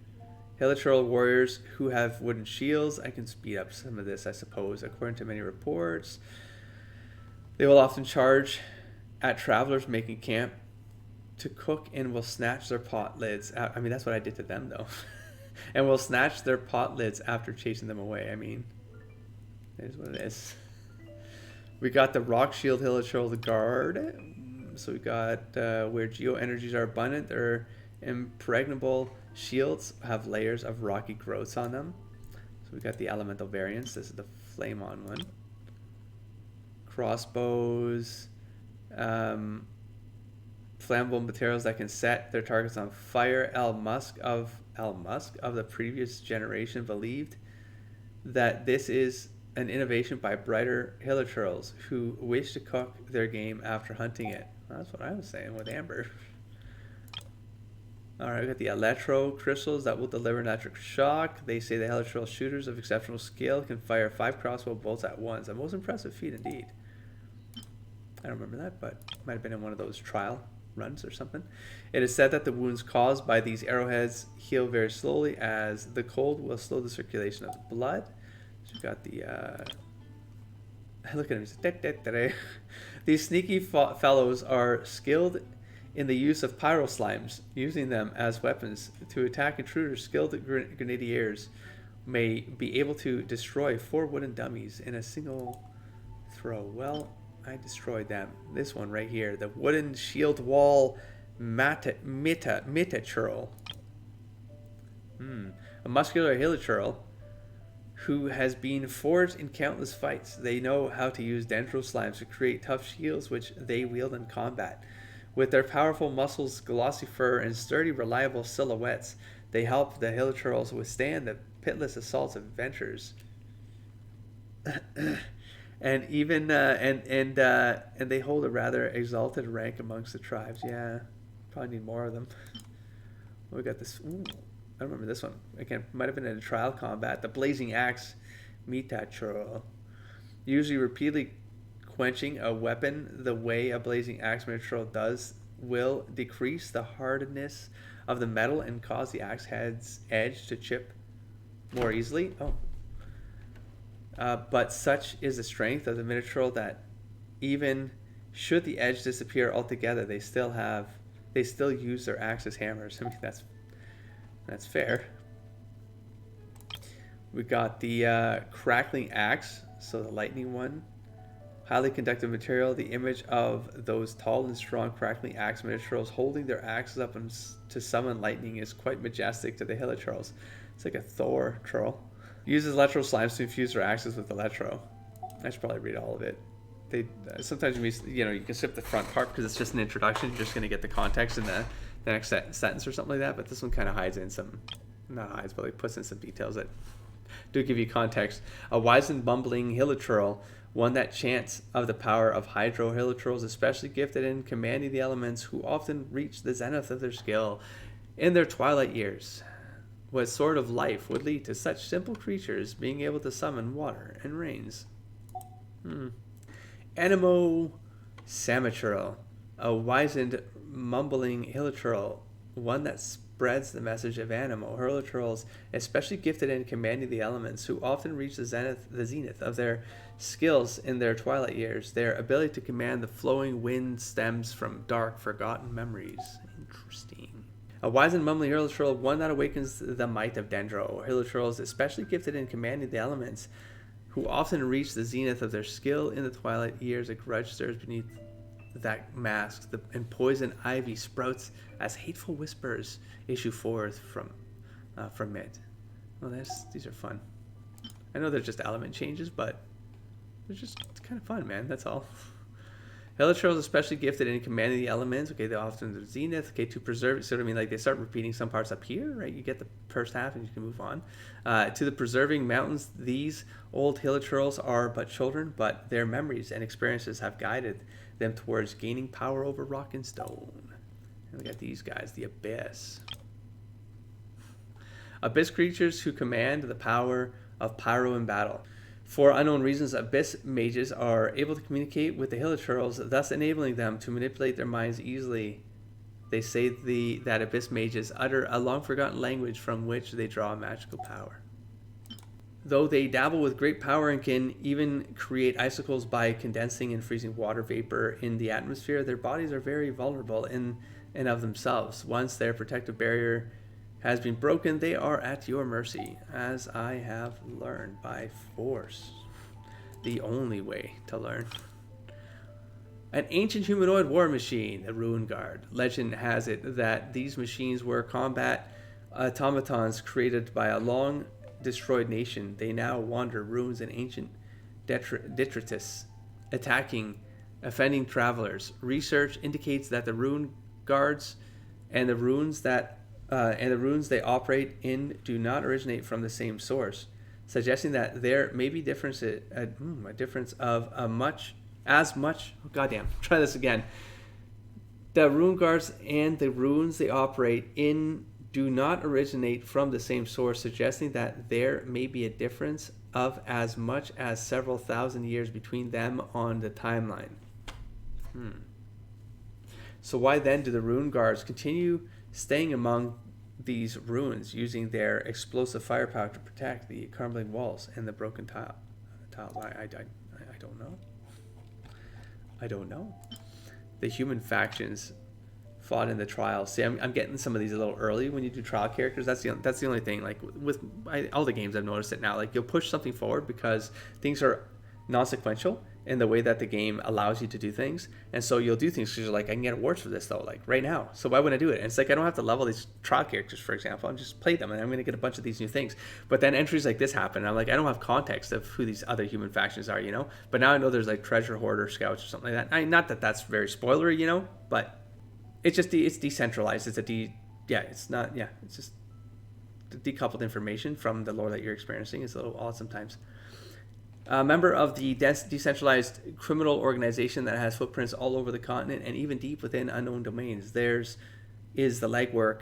Hilichurl warriors who have wooden shields. I can speed up some of this, I suppose. According to many reports, they will often charge at travelers making camp to cook and will snatch their pot lids. I mean, that's what I did to them, though. And will snatch their pot lids after chasing them away. I mean, it is what it is. We got the rock shield Hilichurl the guard. So we got where geo energies are abundant, their impregnable shields have layers of rocky growths on them. So we got the elemental variants. This is the flame on one. Crossbows, flammable materials that can set their targets on fire. L. Musk of the previous generation believed that this is an innovation by brighter Hilichurls who wish to cook their game after hunting it. Well, that's what I was saying with Amber. Alright, we got the electro crystals that will deliver electric shock. They say the Hilichurl shooters of exceptional skill can fire 5 crossbow bolts at once. A most impressive feat indeed. I don't remember that, but it might have been in one of those trial runs or something. It is said that the wounds caused by these arrowheads heal very slowly, as the cold will slow the circulation of the blood. So we've got the look at him. These sneaky fellows are skilled in the use of pyro slimes, using them as weapons to attack intruders. Skilled grenadiers may be able to destroy 4 wooden dummies in a single throw. Well, I destroyed them. This one right here, the wooden shield wall Hilichurl. A muscular Hilichurl who has been forged in countless fights. They know how to use dendro slimes to create tough shields which they wield in combat. With their powerful muscles, glossy fur, and sturdy, reliable silhouettes, they help the Hilichurls withstand the pitiless assaults of adventurers. And even and they hold a rather exalted rank amongst the tribes. Yeah, probably need more of them. We got this. Ooh, I remember this one. Again, might have been in a trial combat. The blazing axe, Hilichurl, usually repeatedly quenching a weapon the way a blazing axe Hilichurl does, will decrease the hardness of the metal and cause the axe head's edge to chip more easily. But such is the strength of the Hilichurl that even should the edge disappear altogether, they still use their axe as hammers. I mean, that's fair. We got the crackling axe, so the lightning one. Highly conductive material. The image of those tall and strong crackling axe Hilichurls holding their axes up to summon lightning is quite majestic to the Hilichurls. It's like a Thor troll. Uses electro slimes to infuse their axes with electro. I should probably read all of it. They sometimes you can skip the front part because it's just an introduction. You're just going to get the context in the next sentence or something like that. But this one kind of hides in some, not hides, but like puts in some details that do give you context. A wise and bumbling Hilichurl, one that chants of the power of Hydro. Hilichurls, especially gifted in commanding the elements, who often reach the zenith of their skill in their twilight years. What sort of life would lead to such simple creatures being able to summon water and rains? Anemo Samichurl, a wizened, mumbling Hilichurl, one that spreads the message of Anemo. Hilichurls, especially gifted in commanding the elements, who often reach the zenith of their skills in their twilight years. Their ability to command the flowing wind stems from dark, forgotten memories. Interesting. A wise and mumbling Hilichurl, one that awakens the might of Dendro. Hilichurls, especially gifted in commanding the elements, who often reach the zenith of their skill in the twilight years. A grudge stirs beneath that mask, and poison ivy sprouts as hateful whispers issue forth from it. Well, these are fun. I know they're just element changes, but they're just kind of fun, man. That's all. Hilichurls, especially gifted in commanding the elements. Okay, they're often the zenith. Okay, to preserve it. So I mean, like they start repeating some parts up here, right? You get the first half, and you can move on to the preserving mountains. These old Hilichurls are but children, but their memories and experiences have guided them towards gaining power over rock and stone. And we got these guys, the Abyss. Abyss creatures who command the power of pyro in battle. For unknown reasons, Abyss mages are able to communicate with the Hilichurls, thus enabling them to manipulate their minds easily. They say that Abyss mages utter a long-forgotten language from which they draw magical power. Though they dabble with great power and can even create icicles by condensing and freezing water vapor in the atmosphere, their bodies are very vulnerable in and of themselves. Once their protective barrier has been broken, they are at your mercy, as I have learned by force. The only way to learn. An ancient humanoid war machine, the Ruin Guard. Legend has it that these machines were combat automatons created by a long destroyed nation. They now wander ruins in ancient detritus, attacking, offending travelers. Research indicates that the Ruin Guards and the ruins they operate in do not originate from the same source, suggesting that there may be a difference of as much. Oh, goddamn! Try this again. The Ruin Guards and the ruins they operate in do not originate from the same source, suggesting that there may be a difference of as much as several thousand years between them on the timeline. So why then do the Ruin Guards continue staying among these ruins, using their explosive firepower to protect the crumbling walls and the broken tile? I don't know. I don't know. The human factions fought in the trial. See, I'm getting some of these a little early when you do trial characters. That's the only thing. Like with all the games, I've noticed it now. Like you'll push something forward because things are non-sequential in the way that the game allows you to do things, and so you'll do things because you're like, I can get awards for this though, like right now. So why wouldn't I do it? And it's like I don't have to level these trial characters, for example. I'll just play them, and I'm going to get a bunch of these new things. But then entries like this happen, and I'm like, I don't have context of who these other human factions are, you know. But now I know there's like treasure hoarder scouts or something like that. Not that that's very spoilery, you know, but it's just it's decentralized. It's it's just decoupled information from the lore that you're experiencing. It's a little odd sometimes. A member of the decentralized criminal organization that has footprints all over the continent and even deep within unknown domains. Theirs is the legwork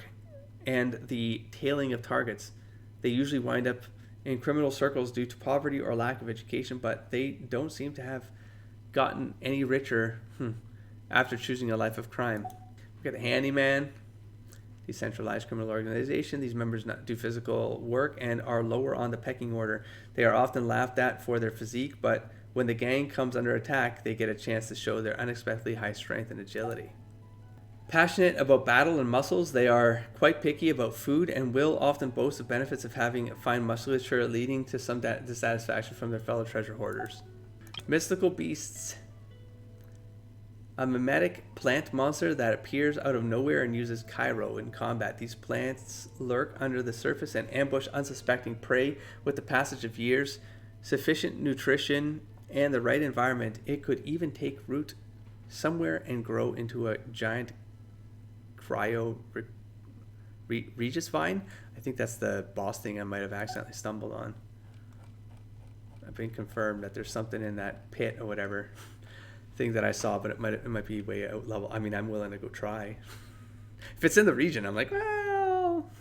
and the tailing of targets. They usually wind up in criminal circles due to poverty or lack of education, but they don't seem to have gotten any richer after choosing a life of crime. We got the handyman. Decentralized criminal organization. These members do physical work and are lower on the pecking order. They are often laughed at for their physique, but when the gang comes under attack, they get a chance to show their unexpectedly high strength and agility. Passionate about battle and muscles, they are quite picky about food and will often boast of benefits of having fine musculature, leading to some dissatisfaction from their fellow treasure hoarders. Mystical beasts. a mimetic plant monster that appears out of nowhere and uses Cairo in combat. These plants lurk under the surface and ambush unsuspecting prey. With the passage of years, sufficient nutrition, and the right environment, it could even take root somewhere and grow into a giant Regis vine. I think that's the boss thing I might have accidentally stumbled on. I've been confirmed that there's something in that pit or whatever thing that I saw, but it might be way out level. I mean, I'm willing to go try. If it's in the region, I'm like, well,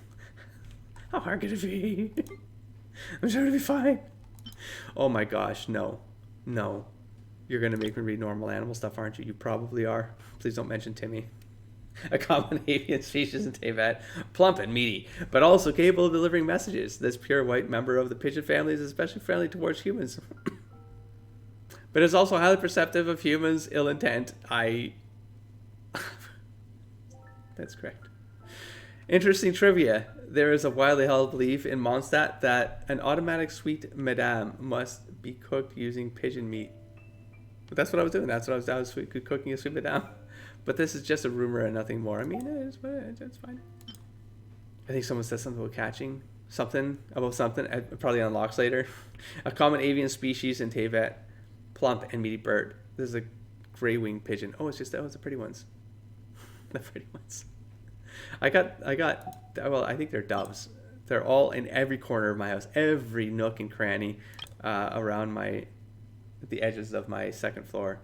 how hard could it be? I'm sure it'll be fine. Oh my gosh, no. You're gonna make me read normal animal stuff, aren't you? You probably are. Please don't mention Timmy. A common avian species in Teyvat, plump and meaty, but also capable of delivering messages. This pure white member of the pigeon family is especially friendly towards humans, but is also highly perceptive of humans' ill intent. That's correct. Interesting trivia. There is a widely held belief in Mondstadt that an automatic sweet madame must be cooked using pigeon meat. But that's what I was doing. That's what I was cooking a sweet madame. But this is just a rumor and nothing more. I mean, it's fine. I think someone said something about catching something. It probably unlocks later. A common avian species in Teyvat, plump and meaty bird. This is a gray-winged pigeon. Oh, it's the pretty ones. The pretty ones. I think they're doves. They're all in every corner of my house, every nook and cranny around the edges of my second floor.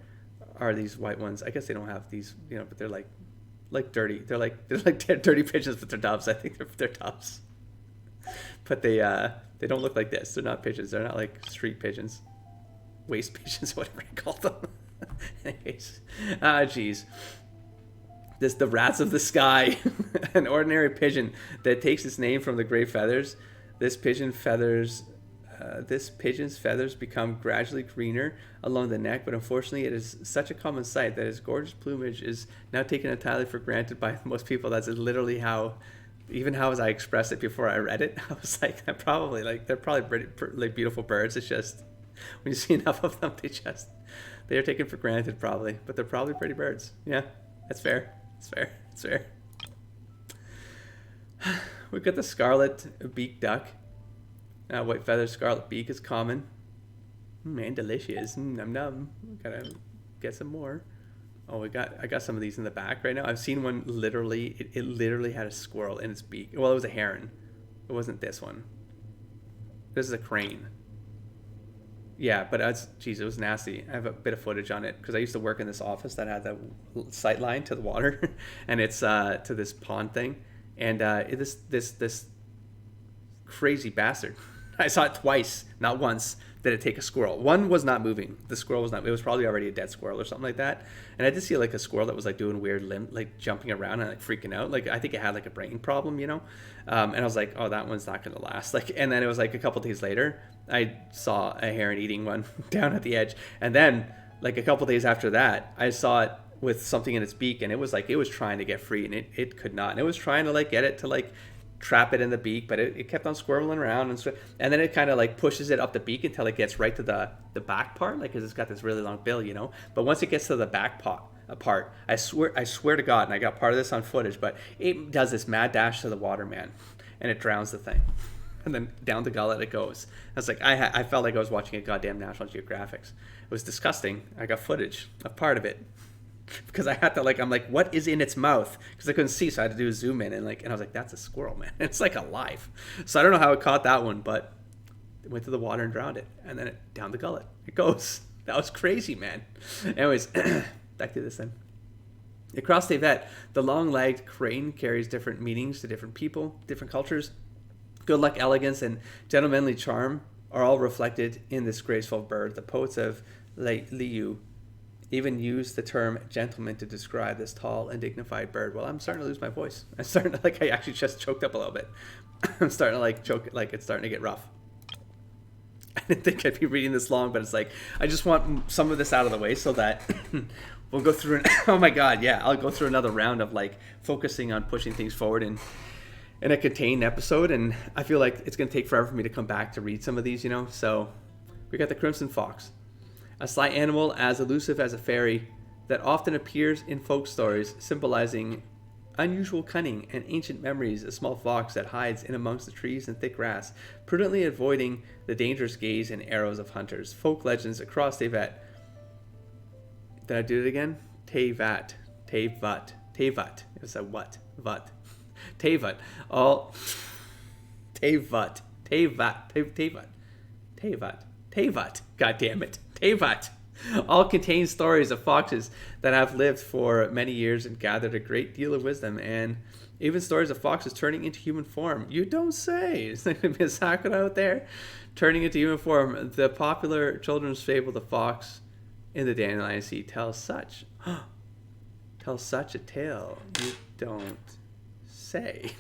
Are these white ones? I guess they don't have these, but they're like dirty. They're like dirty pigeons, but they're doves. I think they're doves. But they don't look like this. They're not pigeons. They're not like street pigeons, waste pigeons, whatever you call them. Anyways, geez. The rats of the sky, an ordinary pigeon that takes its name from the gray feathers. This pigeon's feathers become gradually greener along the neck, but unfortunately it is such a common sight that its gorgeous plumage is now taken entirely for granted by most people. That's literally how as I expressed it before I read it. I was like, they're probably pretty, beautiful birds. It's just, when you see enough of them, they are taken for granted probably, but they're probably pretty birds. Yeah, that's fair. It's fair. We've got the scarlet beak duck. White feather scarlet beak is common. Man, delicious. Num num. Gotta get some more. Oh, I got some of these in the back right now. I've seen one literally. It literally had a squirrel in its beak. Well, it was a heron. It wasn't this one. This is a crane. Yeah, but it was nasty. I have a bit of footage on it because I used to work in this office that had the sight line to the water, and it's to this pond thing, and this crazy bastard. I saw it twice, not once. Did it take a squirrel? One was not moving. The squirrel was not. It was probably already a dead squirrel or something like that. And I did see like a squirrel that was like doing weird jumping around and like freaking out. Like I think it had like a brain problem, And I was like, oh, that one's not gonna last. And then it was like a couple days later, I saw a heron eating one down at the edge. And then like a couple days after that, I saw it with something in its beak, and it was trying to get free, and it could not. And it was trying to get it to trap it in the beak, but it kept on squirreling around, and then it kind of pushes it up the beak until it gets right to the back part, because it's got this really long bill, But once it gets to the back part, I swear to God, and I got part of this on footage, but it does this mad dash to the water, man, and it drowns the thing, and then down the gullet it goes. I was like, I felt like I was watching a goddamn National Geographic. It was disgusting. I got footage of part of it. Because I had to I'm like, what is in its mouth? Because I couldn't see, so I had to do a zoom in, and I was like, that's a squirrel, man. It's alive. So I don't know how it caught that one, but it went to the water and drowned it, and then down the gullet it goes. That was crazy, man. Anyways, back to this then. Across Teyvat, the long-legged crane carries different meanings to different people, different cultures. Good luck, elegance, and gentlemanly charm are all reflected in this graceful bird. The poets of Liyue even use the term gentleman to describe this tall and dignified bird. Well, I'm starting to lose my voice. I'm starting to I actually just choked up a little bit. I'm starting to choke, it's starting to get rough. I didn't think I'd be reading this long, but it's I just want some of this out of the way so that we'll go through oh my God, yeah, I'll go through another round of focusing on pushing things forward in a contained episode, and I feel like it's going to take forever for me to come back to read some of these, So we got the crimson fox. A sly animal as elusive as a fairy that often appears in folk stories, symbolizing unusual cunning and ancient memories. A small fox that hides in amongst the trees and thick grass, prudently avoiding the dangerous gaze and arrows of hunters. Folk legends across Tevat. Did I do it again? Tevat. Tevat. Tevat. It was a what? Vat. Tevat. All. Tevat. Tevat. Tevat. Tevat. Tevat. God damn it. Tevat. All contain stories of foxes that have lived for many years and gathered a great deal of wisdom, and even stories of foxes turning into human form. You don't say. Is there going to be a Sakura out there turning into human form? The popular children's fable, The Fox in the Dandelion Sea, tells such a tale. You don't say.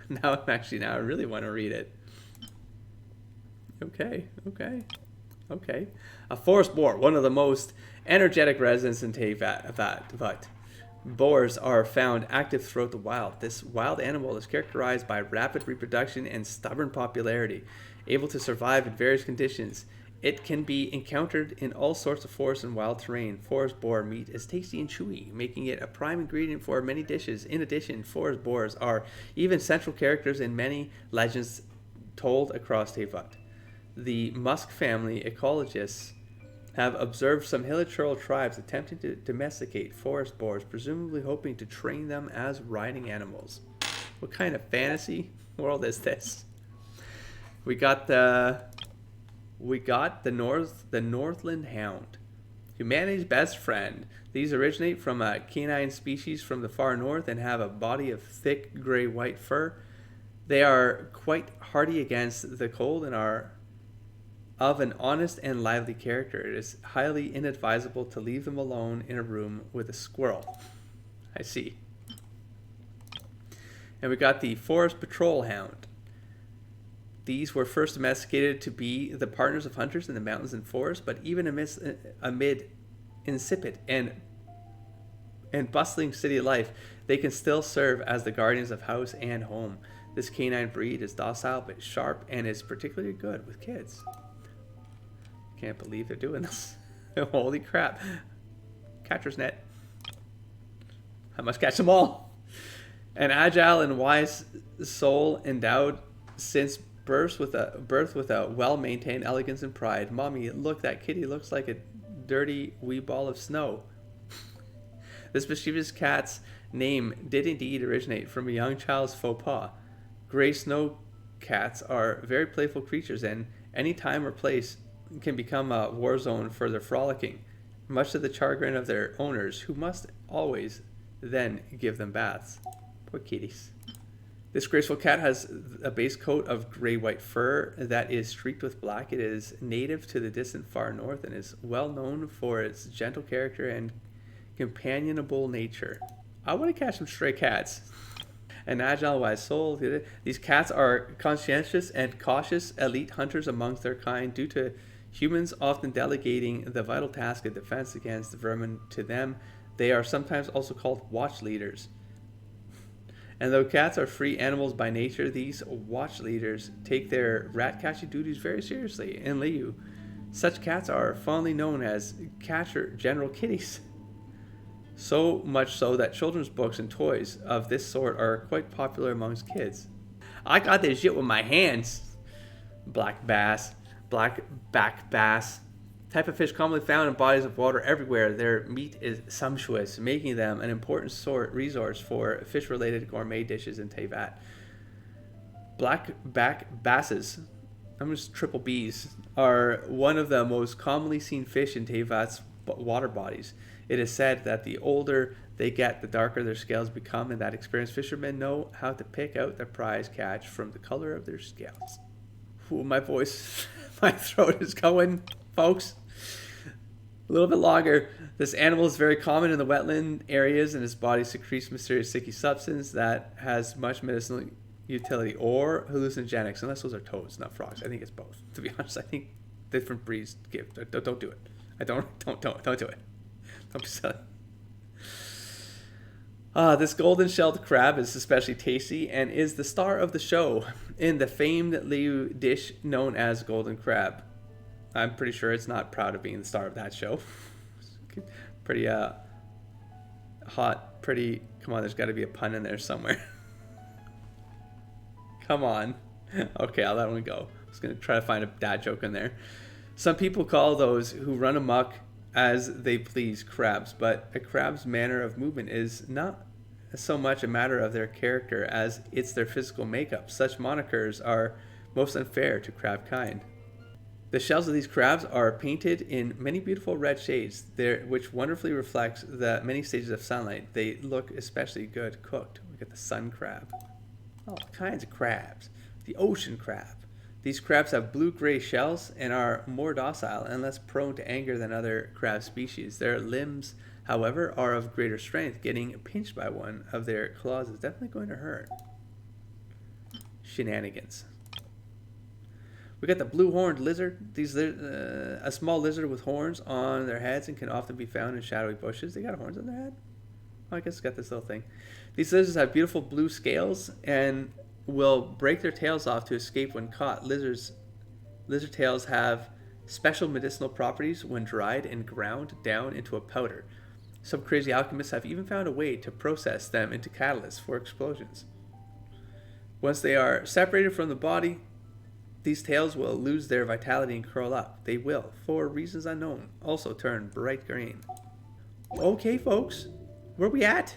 Now I really want to read it. Okay. A forest boar, one of the most energetic residents in Tevat. Boars are found active throughout the wild. This wild animal is characterized by rapid reproduction and stubborn popularity, able to survive in various conditions. It can be encountered in all sorts of forest and wild terrain. Forest boar meat is tasty and chewy, making it a prime ingredient for many dishes. In addition, forest boars are even central characters in many legends told across Tevat. The Musk family ecologists have observed some Hilichurl tribes attempting to domesticate forest boars, presumably hoping to train them as riding animals. What kind of fantasy world is this? We got the Northland Hound, humanity's best friend. These originate from a canine species from the far north and have a body of thick gray-white fur. They are quite hardy against the cold and are of an honest and lively character. It is highly inadvisable to leave them alone in a room with a squirrel. I see. And we got the Forest Patrol Hound. These were first domesticated to be the partners of hunters in the mountains and forests, but even amid insipid and bustling city life, they can still serve as the guardians of house and home. This canine breed is docile but sharp and is particularly good with kids. Can't believe they're doing this. Holy crap. Catcher's net. I must catch them all. An agile and wise soul endowed since birth with a well-maintained elegance and pride. Mommy, look, that kitty looks like a dirty wee ball of snow. This mischievous cat's name did indeed originate from a young child's faux pas. Gray snow cats are very playful creatures, and any time or place can become a war zone for their frolicking, much to the chagrin of their owners, who must always then give them baths. Poor kitties. This graceful cat has a base coat of gray-white fur that is streaked with black. It is native to the distant far north and is well known for its gentle character and companionable nature. I want to catch some stray cats. An agile, wise soul. These cats are conscientious and cautious elite hunters amongst their kind, due to humans often delegating the vital task of defense against the vermin to them. They are sometimes also called watch leaders. And though cats are free animals by nature, these watch leaders take their rat-catching duties very seriously. In Liyue, such cats are fondly known as catcher general kitties. So much so that children's books and toys of this sort are quite popular amongst kids. I got this shit with my hands. Black bass, black back bass, type of fish commonly found in bodies of water everywhere. Their meat is sumptuous, making them an important resource for fish-related gourmet dishes in Tevat. Blackback basses, I'm just triple B's, are one of the most commonly seen fish in Tevat's water bodies. It is said that the older they get, the darker their scales become, and that experienced fishermen know how to pick out their prize catch from the color of their scales. Ooh, my voice, my throat is going, folks. A little bit longer. This animal is very common in the wetland areas, and its body secretes mysterious sticky substance that has much medicinal utility or hallucinogenics, unless those are toads, not frogs. I think it's both. To be honest, I think different breeds give. Don't do it. Don't do it. Don't be silly. This golden-shelled crab is especially tasty and is the star of the show in the famed Liyue dish known as golden crab. I'm pretty sure it's not proud of being the star of that show. Pretty hot, pretty... Come on, there's got to be a pun in there somewhere. Come on. Okay, I'll let one go. I was going to try to find a dad joke in there. Some people call those who run amok as they please crabs, but a crab's manner of movement is not so much a matter of their character as it's their physical makeup. Such monikers are most unfair to crab kind. The shells of these crabs are painted in many beautiful red shades, which wonderfully reflects the many stages of sunlight. They look especially good cooked. Look at the sun crab. All kinds of crabs. The ocean crab. These crabs have blue-gray shells and are more docile and less prone to anger than other crab species. Their limbs, however, are of greater strength. Getting pinched by one of their claws is definitely going to hurt. Shenanigans. We got the blue-horned lizard. These a small lizard with horns on their heads and can often be found in shadowy bushes. They got horns on their head? Oh, I guess it's got this little thing. These lizards have beautiful blue scales and will break their tails off to escape when caught. Lizard tails have special medicinal properties when dried and ground down into a powder. Some crazy alchemists have even found a way to process them into catalysts for explosions. Once they are separated from the body, these tails will lose their vitality and curl up. They will, for reasons unknown, also turn bright green. Okay, folks, where we at?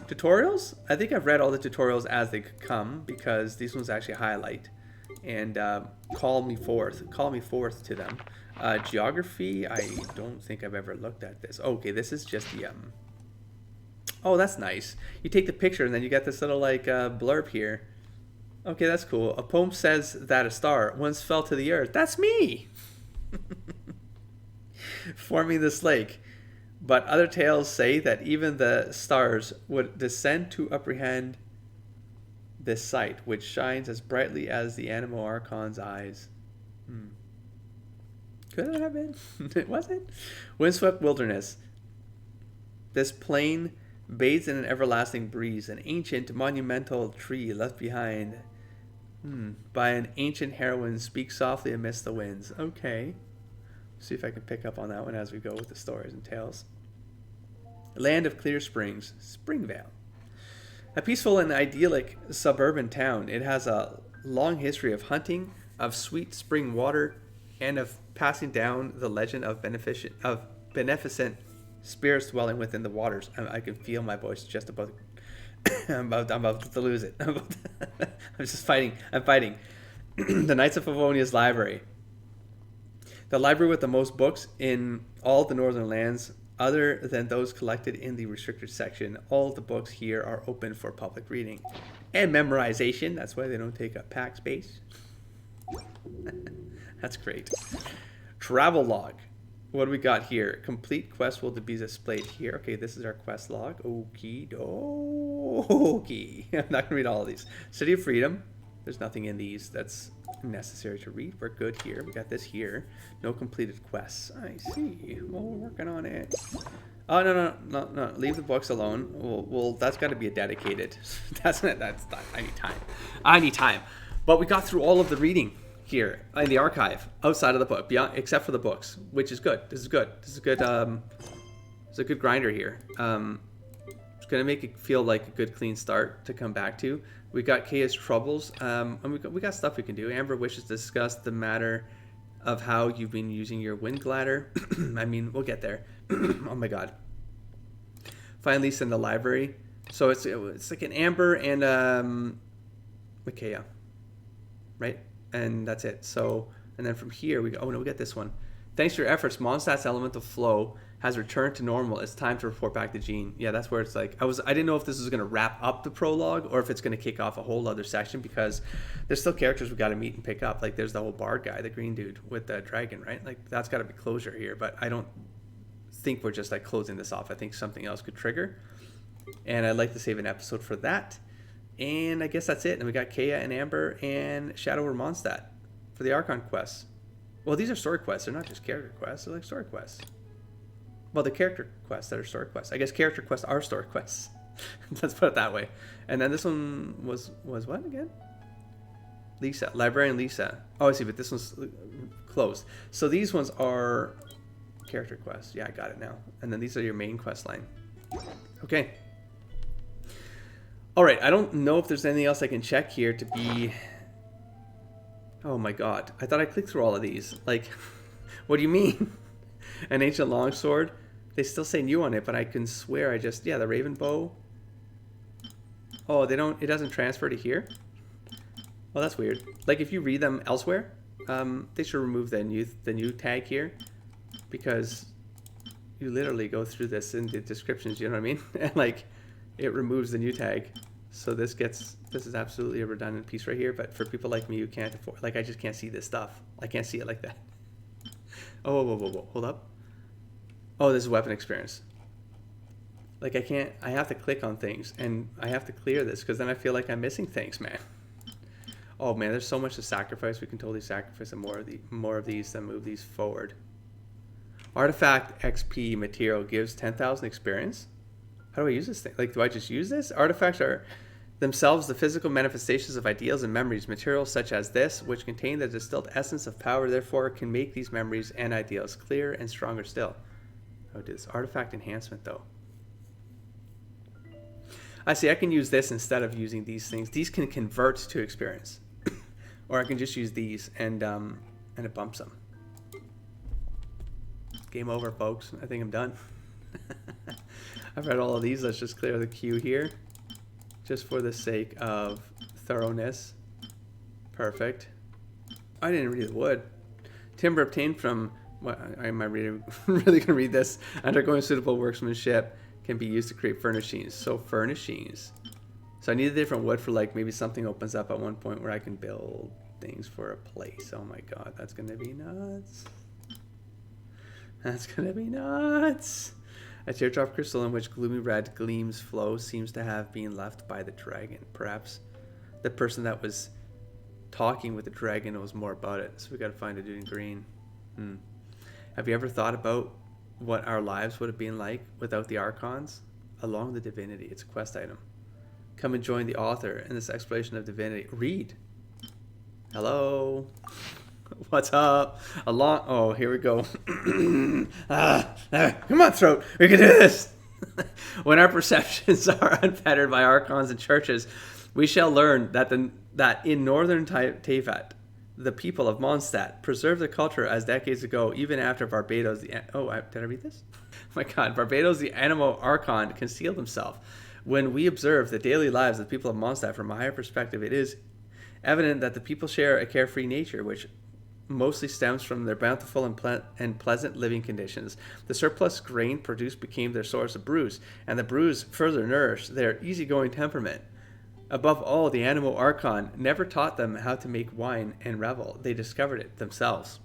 Tutorials? I think I've read all the tutorials as they come because these ones actually highlight and call me forth to them. Geography, I don't think I've ever looked at this. Okay, this is just the oh, that's nice. You take the picture and then you get this little like blurb here. Okay, that's cool. A poem says that a star once fell to the earth. That's me! Forming this lake. But other tales say that even the stars would descend to apprehend this sight, which shines as brightly as the animal archon's eyes. Could it have been? Was it? Windswept wilderness. This plain bathes in an everlasting breeze, an ancient monumental tree left behind by an ancient heroine speaks softly amidst the winds. Okay. See if I can pick up on that one as we go with the stories and tales. Land of Clear Springs, Springvale. A peaceful and idyllic suburban town. It has a long history of hunting, of sweet spring water, and of passing down the legend of beneficent spirits dwelling within the waters. I can feel my voice just about I'm about to lose it. I'm just fighting. I'm fighting. The Knights of Favonia's library. The library with the most books in all the northern lands, other than those collected in the restricted section. All the books here are open for public reading and memorization. That's why they don't take up pack space. That's great. Travel log. What do we got here? Complete quest will be displayed here. Okay, this is our quest log. Okie dokie. I'm not gonna read all of these. City of Freedom. There's nothing in these that's necessary to read. We're good here. We got this here. No completed quests. I see. Well, we're working on it. Oh, no. Leave the books alone. Well, that's got to be a dedicated. That's not. I need time. But we got through all of the reading here in the archive outside of the book, beyond except for the books, which is good. This is good. It's a good grinder here. It's gonna make it feel like a good clean start to come back to. We got Kaya's troubles, and we got stuff we can do. Amber wishes to discuss the matter of how you've been using your wind glider. I mean, we'll get there. Oh my god. Find Lisa in the library. So it's like an Amber and Kaya, right? And that's it. So, and then from here we go. Oh no, we got this one. Thanks to your efforts, Mondstadt's elemental flow has returned to normal. It's time to report back to Jean. Yeah, that's where it's like I didn't know if this was going to wrap up the prologue or if it's going to kick off a whole other section because there's still characters we got to meet and pick up. Like there's the whole bard guy, the green dude with the dragon, right? Like that's got to be closure here. But I don't think we're just like closing this off. I think something else could trigger, and I'd like to save an episode for that. And I guess that's it. And we got Kaya and Amber and Shadow or Mondstadt for the Archon quests. Well, these are story quests. They're not just character quests. They're like story quests. Well, the character quests that are story quests. I guess character quests are story quests. Let's put it that way. And then this one was what again? Lisa. Librarian Lisa. Oh, I see, but this one's closed. So these ones are character quest. Yeah, I got it now. And then these are your main quest line. Okay. All right, I don't know if there's anything else I can check here to be... Oh my god. I thought I clicked through all of these. Like, what do you mean? An ancient longsword? They still say new on it, but I can swear I just... Yeah, the raven bow. Oh, they don't... It doesn't transfer to here? Well, that's weird. Like, if you read them elsewhere, they should remove the new tag here. Because you literally go through this in the descriptions, you know what I mean? And, like, it removes the new tag. So this is absolutely a redundant piece right here. But for people like me who can't afford... Like, I just can't see this stuff. I can't see it like that. Oh, whoa. Hold up. Oh, this is weapon experience. Like, I have to click on things, and I have to clear this, because then I feel like I'm missing things, man. Oh, man, there's so much to sacrifice. We can totally sacrifice more of these than move these forward. Artifact XP material gives 10,000 experience? How do I use this thing? Like, do I just use this? Artifacts are themselves the physical manifestations of ideals and memories. Materials such as this, which contain the distilled essence of power, therefore can make these memories and ideals clearer and stronger still. Oh, do this artifact enhancement, though. I see, I can use this instead of using these things. These can convert to experience. Or I can just use these and it bumps them. Game over, folks. I think I'm done. I've read all of these. Let's just clear the queue here. Just for the sake of thoroughness. Perfect. I didn't read the wood. Timber obtained from... What, am I really going to read this? Undergoing suitable workmanship can be used to create furnishings. So furnishings. So I need a different wood for, like, maybe something opens up at one point where I can build things for a place. Oh my god, that's going to be nuts. That's going to be nuts. A teardrop crystal in which gloomy red gleams flow seems to have been left by the dragon. Perhaps the person that was talking with the dragon knows more about it. So we got to find a dude in green. Have you ever thought about what our lives would have been like without the Archons? Along the divinity. It's a quest item. Come and join the author in this exploration of divinity. Read. Hello. What's up? Oh, here we go. Come on, throat. We can do this. When our perceptions are unfettered by Archons and churches, we shall learn that in northern Teyvat, the people of Mondstadt preserved the culture as decades ago, even after Barbados. Did I read this? Oh my God, Barbados, the animal Archon, concealed himself. When we observe the daily lives of the people of Mondstadt from a higher perspective, it is evident that the people share a carefree nature, which mostly stems from their bountiful and pleasant living conditions. The surplus grain produced became their source of brews, and the brews further nourished their easygoing temperament. Above all, the animal Archon never taught them how to make wine and revel. They discovered it themselves.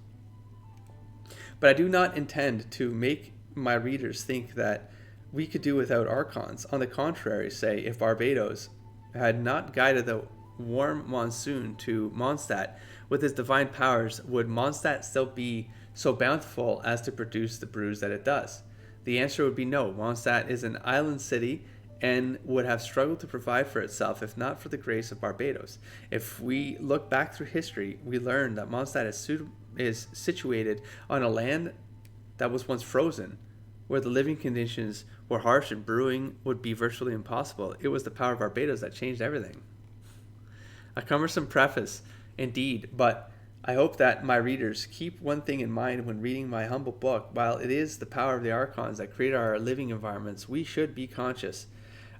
But I do not intend to make my readers think that we could do without Archons. On the contrary, say, if Barbados had not guided the warm monsoon to Mondstadt with his divine powers, would Mondstadt still be so bountiful as to produce the brews that it does? The answer would be no. Mondstadt is an island city and would have struggled to provide for itself if not for the grace of Barbados. If we look back through history, we learn that Mondstadt is situated on a land that was once frozen, where the living conditions were harsh and brewing would be virtually impossible. It was the power of Barbados that changed everything. A cumbersome preface, indeed, but I hope that my readers keep one thing in mind when reading my humble book. While it is the power of the Archons that create our living environments, we should be conscious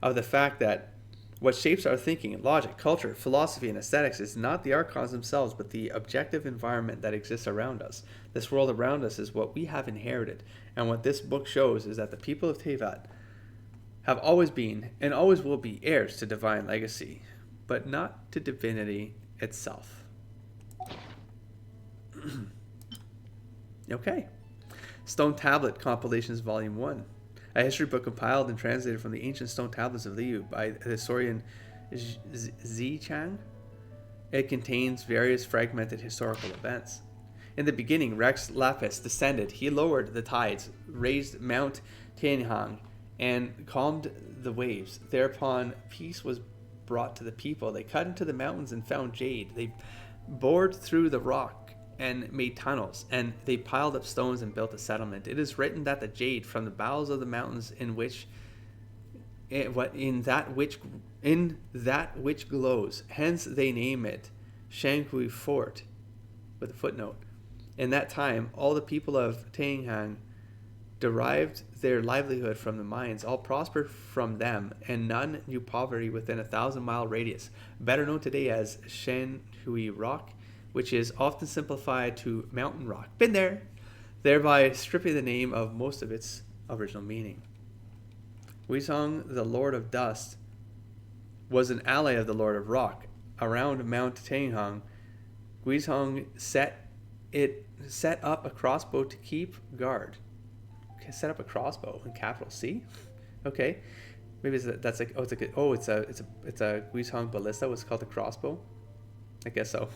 of the fact that what shapes our thinking, logic, culture, philosophy, and aesthetics is not the Archons themselves, but the objective environment that exists around us. This world around us is what we have inherited, and what this book shows is that the people of Teyvat have always been and always will be heirs to divine legacy, but not to divinity itself. Okay. Stone Tablet Compilations Volume 1. A history book compiled and translated from the ancient stone tablets of Liyue by the historian Xingqiu. It contains various fragmented historical events. In the beginning, Rex Lapis descended. He lowered the tides, raised Mount Tianhang, and calmed the waves. Thereupon, peace was brought to the people. They cut into the mountains and found jade. They bored through the rock and made tunnels, and they piled up stones and built a settlement. It is written that the jade from the bowels of the mountains in that which glows, hence they name it Xingqiu Fort, with a footnote. In that time, all the people of Tanghang derived their livelihood from the mines. All prospered from them, and none knew poverty within a 1,000-mile radius, better known today as Xingqiu Rock, which is often simplified to Mountain Rock. Been there! Thereby stripping the name of most of its original meaning. Guizhong, the Lord of Dust, was an ally of the Lord of Rock. Around Mount Tanghang, Guizhong set up a crossbow to keep guard. Okay, set up a crossbow in capital C. Okay, maybe that's like it's a Guizhong ballista. What's called a crossbow? I guess so.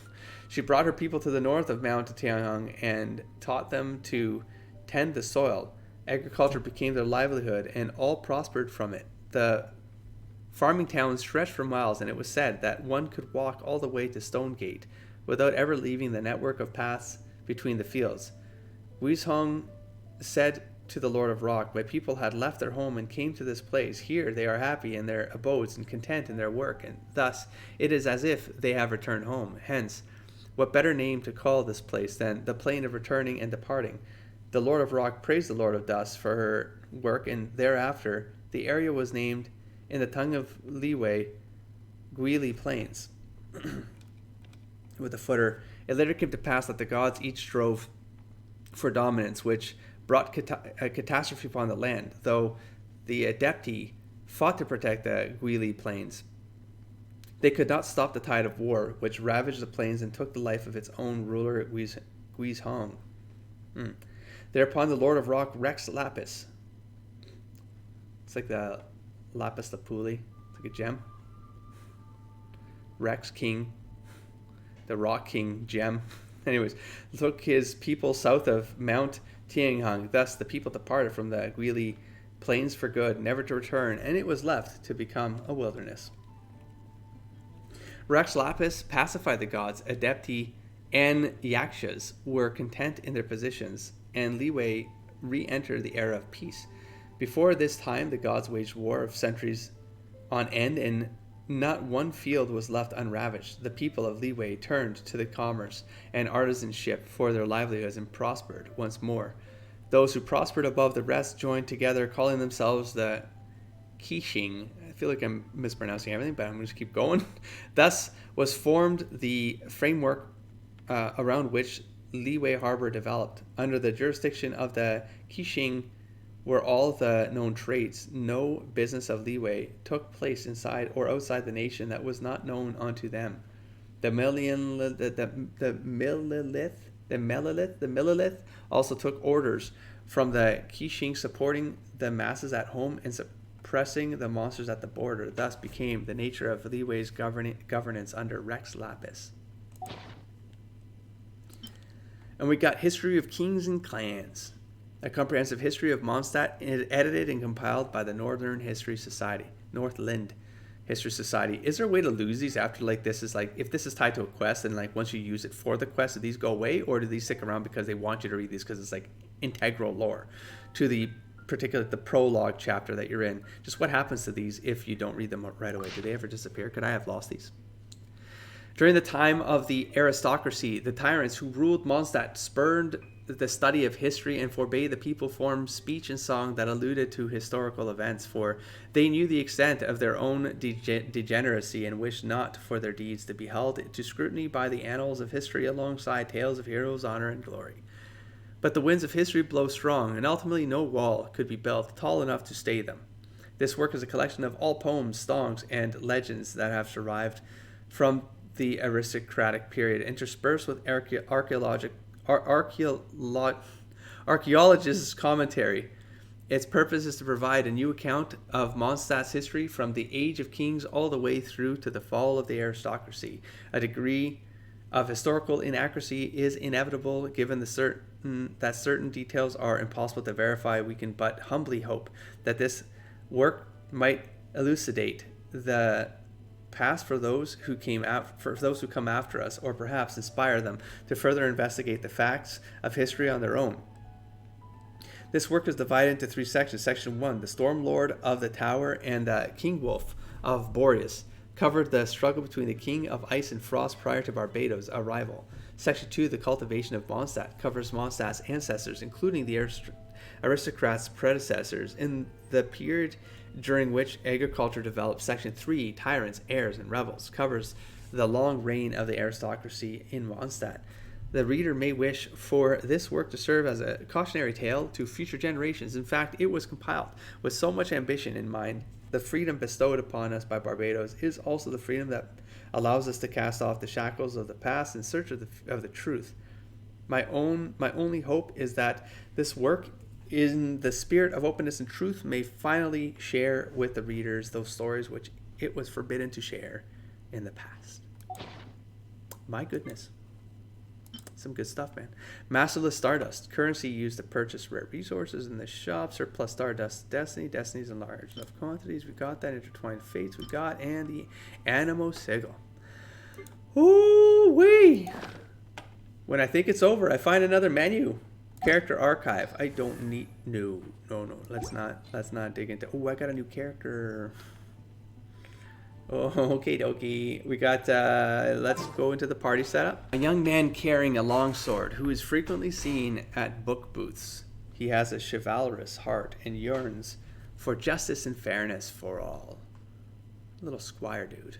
She brought her people to the north of Mount Tianhang and taught them to tend the soil. Agriculture became their livelihood, and all prospered from it. The farming towns stretched for miles, and it was said that one could walk all the way to Stonegate without ever leaving the network of paths between the fields. Guizhong said to the Lord of Rock, "My people had left their home and came to this place. Here they are happy in their abodes and content in their work, and thus it is as if they have returned home. Hence, what better name to call this place than the plain of returning and departing?" The Lord of Rock praised the Lord of Dust for her work, and thereafter the area was named in the tongue of Liyue, Guili Plains, with a footer. It later came to pass that the gods each strove for dominance, which brought a catastrophe upon the land, though the Adepti fought to protect the Guili Plains. They could not stop the tide of war, which ravaged the plains and took the life of its own ruler, Guizhong. Thereupon the Lord of Rock, Rex Lapis. It's like the lapis lazuli. It's like a gem. Rex King. The Rock King gem. Anyways, took his people south of Mount Tianhang. Thus the people departed from the Guili Plains for good, never to return, and it was left to become a wilderness. Rex Lapis pacified the gods. Adepti and Yakshas were content in their positions, and Liyue re-entered the era of peace. Before this time, the gods waged war of centuries on end, and not one field was left unravaged. The people of Liyue turned to the commerce and artisanship for their livelihoods and prospered once more. Those who prospered above the rest joined together, calling themselves the Qixing. I feel like I'm mispronouncing everything, but I'm going to keep going. Thus was formed the framework around which Liyue Harbor developed. Under the jurisdiction of the Qixing were all the known trades. No business of Liyue took place inside or outside the nation that was not known unto them. The Millilith also took orders from the Qixing, supporting the masses at home and suppressing the monsters at the border. Thus became the nature of Liyue's governance under Rex Lapis. And we got History of Kings and Clans, a comprehensive history of Mondstadt, edited and compiled by the Northland History Society. Is there a way to lose these after, like, this is like, if this is tied to a quest and like once you use it for the quest, do these go away, or do these stick around because they want you to read these because it's like integral lore to the prologue chapter that you're in? Just what happens to these if you don't read them right away? Do they ever disappear? Could I have lost these? During the time of the aristocracy, the tyrants who ruled Mondstadt spurned the study of history and forbade the people form speech and song that alluded to historical events, for they knew the extent of their own degeneracy and wished not for their deeds to be held to scrutiny by the annals of history alongside tales of heroes, honor, and glory. But the winds of history blow strong, and ultimately no wall could be built tall enough to stay them. This work is a collection of all poems, songs, and legends that have survived from the aristocratic period, interspersed with archaeologists' commentary. Its purpose is to provide a new account of Mondstadt's history from the Age of Kings all the way through to the fall of the aristocracy. A degree of historical inaccuracy is inevitable given that certain details are impossible to verify. We can but humbly hope that this work might elucidate the past for those who come after us, or perhaps inspire them to further investigate the facts of history on their own. This work is divided into 3 sections. Section 1, the Storm Lord of the Tower and the King Wolf of Boreas, covered the struggle between the King of Ice and Frost prior to Barbados' arrival. Section 2, the cultivation of Mondstadt, covers Mondstadt's ancestors, including the aristocrats' predecessors, in the period during which agriculture developed. Section 3, tyrants, heirs, and rebels, covers the long reign of the aristocracy in Mondstadt. The reader may wish for this work to serve as a cautionary tale to future generations. In fact, it was compiled with so much ambition in mind. The freedom bestowed upon us by Barbados is also the freedom that allows us to cast off the shackles of the past in search of the truth. My only hope is that this work, in the spirit of openness and truth, may finally share with the readers those stories which it was forbidden to share in the past. My goodness. Some good stuff, man. Masterless Stardust. Currency used to purchase rare resources in the shop. Surplus Stardust. Destinies in large enough quantities. We got that. Intertwined Fates. We got. And the Animo Sigil. Ooh-wee! When I think it's over, I find another menu. Character archive. I don't need... No. Let's not dig into... Oh, I got a new character. Oh, okie dokie. We got, let's go into the party setup. A young man carrying a longsword who is frequently seen at book booths. He has a chivalrous heart and yearns for justice and fairness for all. Little squire dude.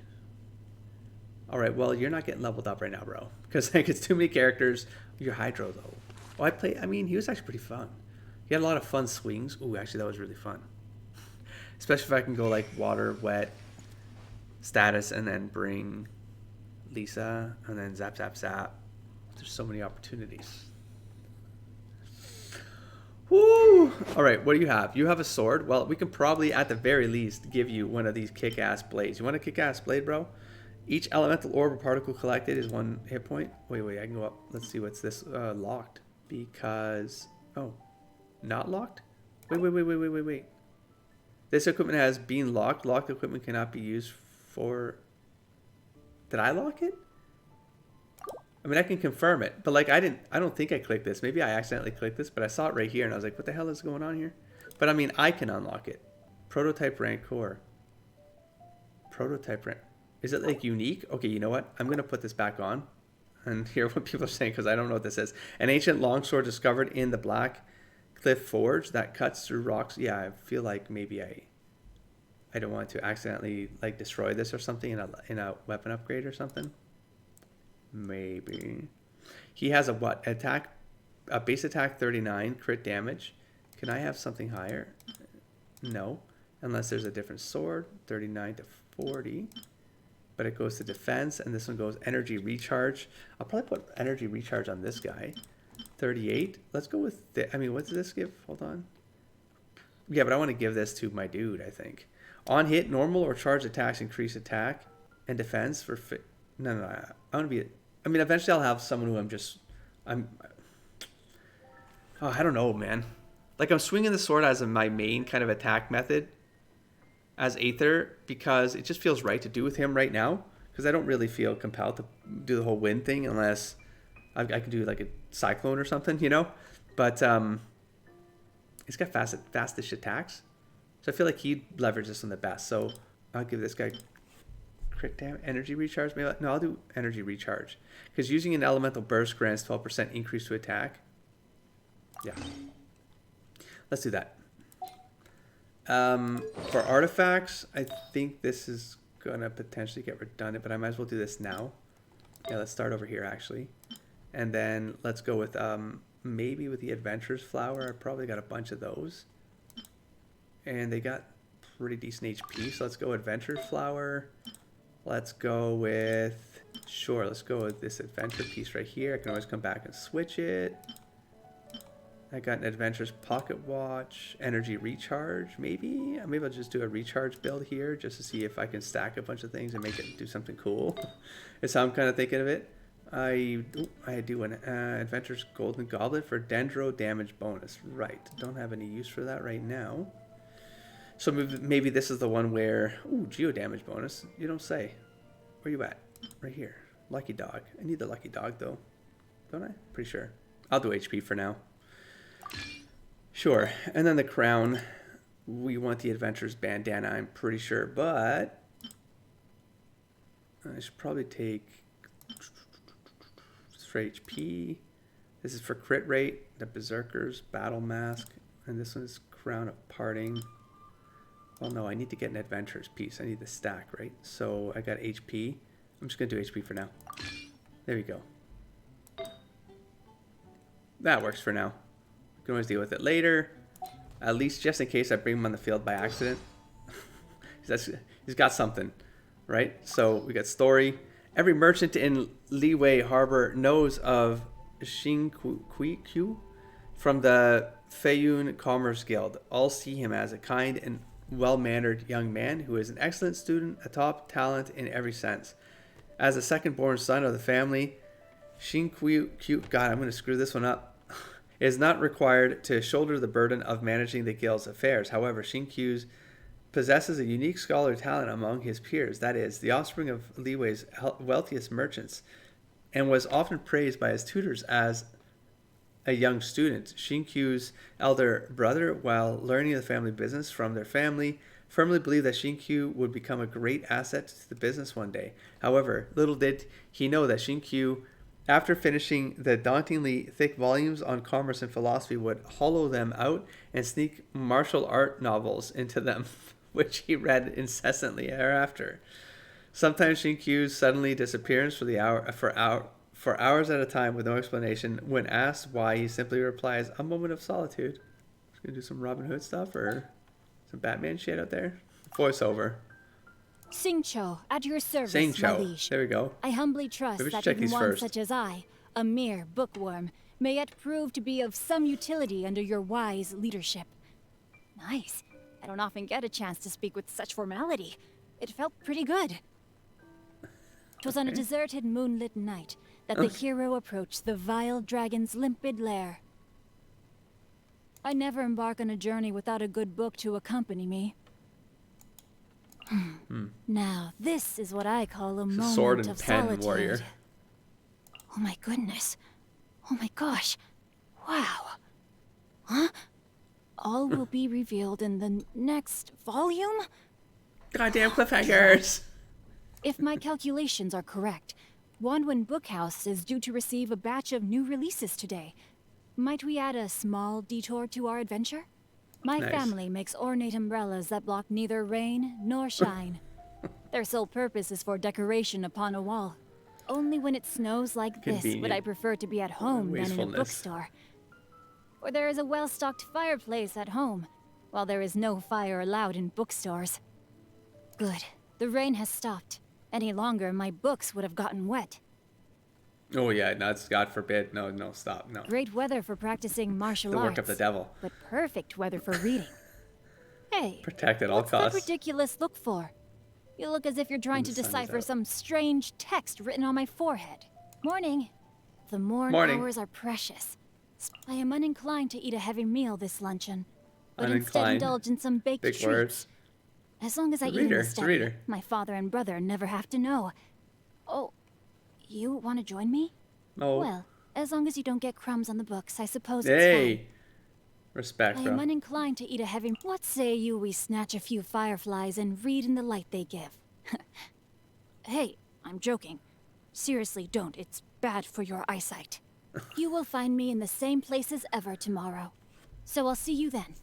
Alright, well, you're not getting leveled up right now, bro. Because, like, it's too many characters. You're Hydro, though. Oh, he was actually pretty fun. He had a lot of fun swings. Ooh, actually, that was really fun. Especially if I can go, like, water, wet, status, and then bring Lisa, and then zap. There's so many opportunities. Woo! Alright, what do you have? You have a sword. Well, we can probably, at the very least, give you one of these kick-ass blades. You want a kick-ass blade, bro? Each elemental orb or particle collected is 1 hit point. Wait, I can go up. Let's see, what's this? Locked. Because... Oh. Not locked? Wait. This equipment has been locked. Locked equipment cannot be used for... Did I lock it? I mean, I can confirm it, but like I don't think I clicked this. Maybe I accidentally clicked this, but I saw it right here and I was like, what the hell is going on here? But I mean, I can unlock it. Prototype rank core. Prototype rank. Is it like unique? Okay, you know what? I'm going to put this back on and hear what people are saying because I don't know what this is. An ancient longsword discovered in the Black Cliff Forge that cuts through rocks. Yeah, I feel like maybe I don't want to accidentally like destroy this or something in a weapon upgrade or something. Maybe. He has a what? Attack, a base attack 39, crit damage. Can I have something higher? No, unless there's a different sword. 39 to 40. But it goes to defense, and this one goes energy recharge. I'll probably put energy recharge on this guy. 38. Let's go with I mean, what does this give? Hold on. Yeah, but I want to give this to my dude, I think. On hit, normal or charged attacks increase attack and defense for No. I want to be... I mean, eventually I'll have someone who I don't know, man. Like, I'm swinging the sword as my main kind of attack method as Aether because it just feels right to do with him right now. Because I don't really feel compelled to do the whole wind thing unless I can do like a cyclone or something, you know? But he's got fastish attacks. So I feel like he'd leverage this one the best. So I'll give this guy... crit damage, energy recharge. Maybe no, I'll do energy recharge because using an elemental burst grants 12% increase to attack. Yeah, let's do that. For artifacts, I think this is gonna potentially get redundant, but I might as well do this now. Yeah, let's start over here actually, and then let's go with maybe with the Adventurer's Flower. I probably got a bunch of those, and they got pretty decent HP. So let's go Adventurer's Flower. Let's go with, sure, let's go with this adventure piece right here. I can always come back and switch it. I got an Adventurer's Pocket Watch, energy recharge, maybe. Maybe I'll just do a recharge build here just to see if I can stack a bunch of things and make it do something cool. Is how I'm kind of thinking of it. I do an Adventurer's Golden Goblet for Dendro damage bonus. Right, don't have any use for that right now. So maybe this is the one where... Ooh, geo damage bonus. You don't say. Where you at? Right here. Lucky dog. I need the lucky dog, though. Don't I? Pretty sure. I'll do HP for now. Sure. And then the crown. We want the adventurer's bandana, I'm pretty sure. But... I should probably take... This is for HP. This is for crit rate. The berserker's battle mask. And this one is crown of parting. Well, no, I need to get an adventurer's piece. I need the stack, right? So I got HP. I'm just going to do HP for now. There we go. That works for now. We can always deal with it later. At least just in case I bring him on the field by accident. He's got something, right? So we got story. Every merchant in Liyue Harbor knows of Xingqiu from the Feiyun Commerce Guild. All see him as a kind and well-mannered young man who is an excellent student, a top talent in every sense. As the second-born son of the family, Xingqiu, God, I'm going to screw this one up, is not required to shoulder the burden of managing the guild's affairs. However, Xingqiu possesses a unique scholar talent among his peers, that is, the offspring of Liyue's wealthiest merchants, and was often praised by his tutors as a young student. Xingqiu's elder brother, while learning the family business from their family, firmly believed that Xingqiu would become a great asset to the business one day. However, little did he know that Xingqiu, after finishing the dauntingly thick volumes on commerce and philosophy, would hollow them out and sneak martial art novels into them, which he read incessantly thereafter. Sometimes Xingqiu's suddenly disappearance for hours at a time with no explanation. When asked why, he simply replies, "A moment of solitude." Just gonna do some Robin Hood stuff or some Batman shit out there. Voiceover. Xingqiu, at your service, Xingqiu. my liege. There we go. I humbly trust Maybe we should that check even these one first. such as I, a mere bookworm, may yet prove to be of some utility under your wise leadership. Nice. I don't often get a chance to speak with such formality. It felt pretty good. 'Twas on a deserted moonlit night that the hero approached the vile dragon's limpid lair. I never embark on a journey without a good book to accompany me. Now, this is what I call a moment sword and of pen solitude. warrior. Oh my goodness. Oh my gosh. Wow. Huh? All will be revealed in the next volume? Goddamn cliffhangers! If my calculations are correct, Wanwen Bookhouse is due to receive a batch of new releases today. Might we add a small detour to our adventure? My Nice. family makes ornate umbrellas that block neither rain nor shine. Their sole purpose is for decoration upon a wall. Only when it snows like this would I Convenient. prefer to be at home than in a Wastefulness. bookstore. Or there is a well-stocked fireplace at home, while there is no fire allowed in bookstores. Good. The rain has stopped. Any longer, my books would have gotten wet. Oh yeah, no, it's God forbid. No, stop, no. Great weather for practicing martial The arts. work of the devil. But perfect weather for reading. Hey, Protect at all what's that costs. ridiculous look for? You look as if you're trying When to the sun is decipher out. some strange text written on my forehead. Morning. The morn Morning. hours are precious. I am uninclined to eat a heavy meal this luncheon, but instead Uninclined. indulge in some baked Big treats. words. As long as I It's a eat in reader, the it's a study, reader. my father and brother never have to know. Oh, you want to join me? No. Well, as long as you don't get crumbs on the books, I suppose it's fine. Hey! Respect, I bro. am uninclined to eat a heavy... What say you we snatch a few fireflies and read in the light they give? Hey, I'm joking. Seriously, don't. It's bad for your eyesight. You will find me in the same place as ever tomorrow. So I'll see you then.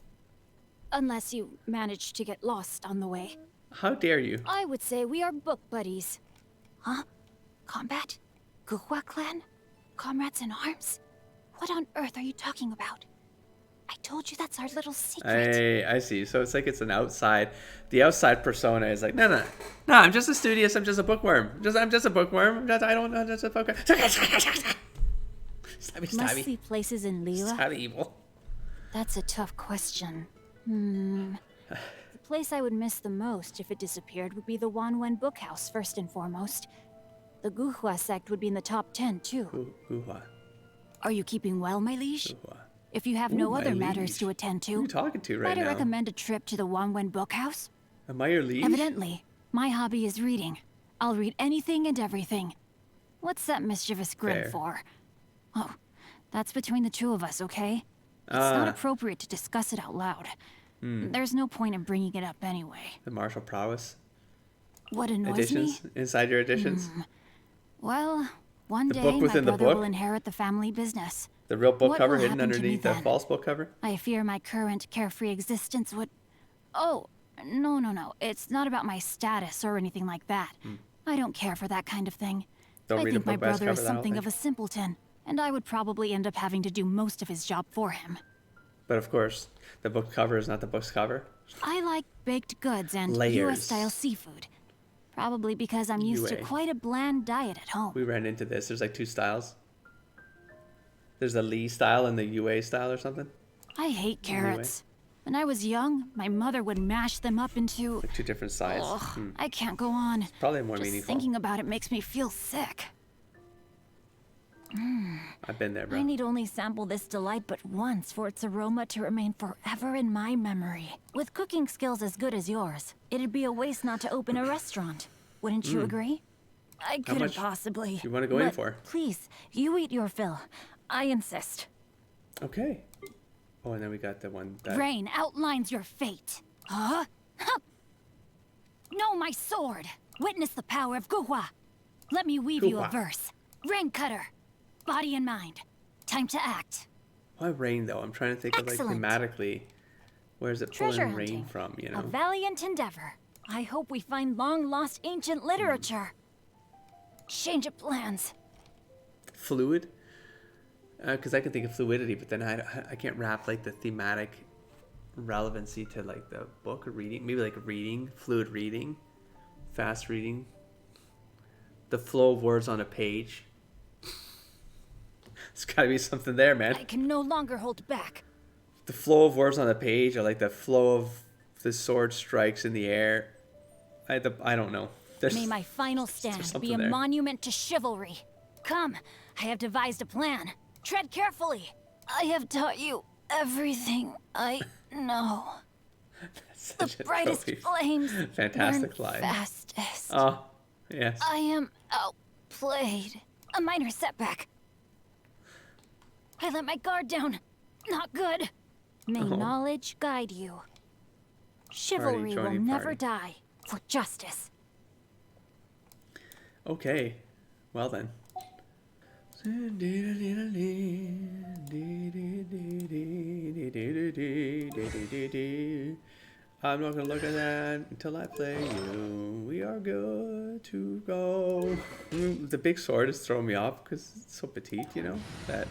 Unless you manage to get lost on the way. How dare you? I would say we are book buddies. Huh? Combat? Guhua clan? Comrades in arms? What on earth are you talking about? I told you that's our little secret. I see. So it's like it's an outside. The outside persona is like, no. I'm just a studious. I'm just a bookworm. I'm just a bookworm. I don't know. Just a bookworm. Stabby, Must stabby. see places in Liyue? Stabby evil. That's a tough question. The place I would miss the most if it disappeared would be the Wanwen Bookhouse, first and foremost. The Guhua sect would be in the top 10, too. Guhua. Are you keeping well, my liege? Guhua. If you have Ooh, no my other matters liege. to attend Who are to, you talking to right might I now? recommend a trip to the Wangwen Bookhouse? Am I your liege? Evidently, my hobby is reading. I'll read anything and everything. What's that mischievous grin Fair. for? Oh, that's between the two of us, okay? It's not appropriate to discuss it out loud. There's no point in bringing it up anyway. The martial prowess What annoys editions me? inside your editions. Well, one The day book my within the brother book? will inherit the family business. The real book What cover will hidden happen to me underneath the then? false book cover. I fear my current carefree existence would... Oh, no. It's not about my status or anything like that. I don't care for that kind of thing. Don't I read a think my book by its brother is cover, that whole something thing. of a simpleton, and I would probably end up having to do most of his job for him. But of course, the book cover is not the book's cover. I like baked goods and Layers. US-style seafood. Probably because I'm used to UA. quite a bland diet at home. We ran into this. There's like two styles. There's the Lee style and the UA style or something. I hate carrots. When I was young, my mother would mash them up into... Like two different sides. Ugh, I can't go on. Probably more Just meaningful. thinking about it makes me feel sick. I've been there, bro. I need only sample this delight but once for its aroma to remain forever in my memory. With cooking skills as good as yours, it'd be a waste not to open a restaurant. Wouldn't you agree? I couldn't much possibly. do you wanna go in but for? Please, you eat your fill. I insist. Okay. Oh, and then we got the one that... Rain outlines your fate. Huh? Huh. No, my sword. Witness the power of Guhua. Let me weave you a Guhua. verse. Rain cutter. Body and mind. Time to act. Why rain, though? I'm trying to think of, like, Excellent. thematically. Where's it Treasure pulling rain hunting. from, you A know? valiant endeavor. I hope we find long-lost ancient literature. Change of plans. Fluid? Because I can think of fluidity, but then I can't wrap, like, the thematic relevancy to, like, the book or reading. Maybe, like, reading, fluid reading, fast reading. The flow of words on a page. There's got to be something there, man. I can no longer hold back. The flow of words on the page, or like the flow of the sword strikes in the air. I don't know. May my final stand be something a there. monument to chivalry. Come, I have devised a plan. Tread carefully. I have taught you everything I know. The Such a brightest trophy. flames Fantastic burn line. fastest. Oh, yes. I am outplayed. A minor setback. I let my guard down. Not good. May Oh. knowledge guide you. Chivalry will joining never party. die for justice. Okay. Well then. I'm not gonna look at that until I play you. We are good to go. The big sword is throwing me off because it's so petite, you know. That,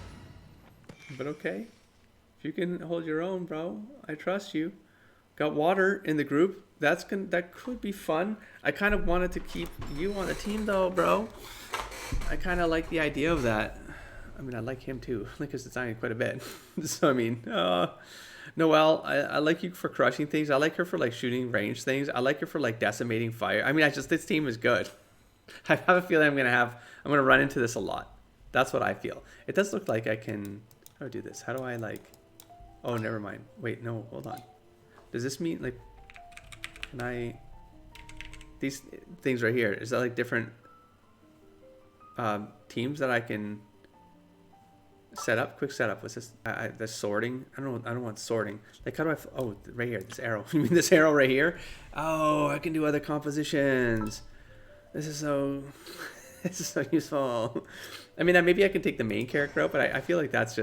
but okay. If you can hold your own, bro, I trust you. Got water in the group. That could be fun. I kind of wanted to keep you on the team though, bro. I kind of like the idea of that. I mean, I like him too. I like his design quite a bit. So I mean, Noelle, I like you for crushing things. I like her for like shooting range things. I like her for like decimating fire. I mean, this team is good. I have a feeling I'm gonna run into this a lot. That's what I feel. It does look like I can. How do I do this? How do I like? Oh, never mind. Wait, no, hold on. Does this mean like? Can I? These things right here. Is that like different teams that I can set up? Quick setup. What's this? The sorting. I don't want sorting. Like how do I? Oh, right here. This arrow. You mean this arrow right here? Oh, I can do other compositions. This is so useful. I mean, maybe I can take the main character out, but I feel like that's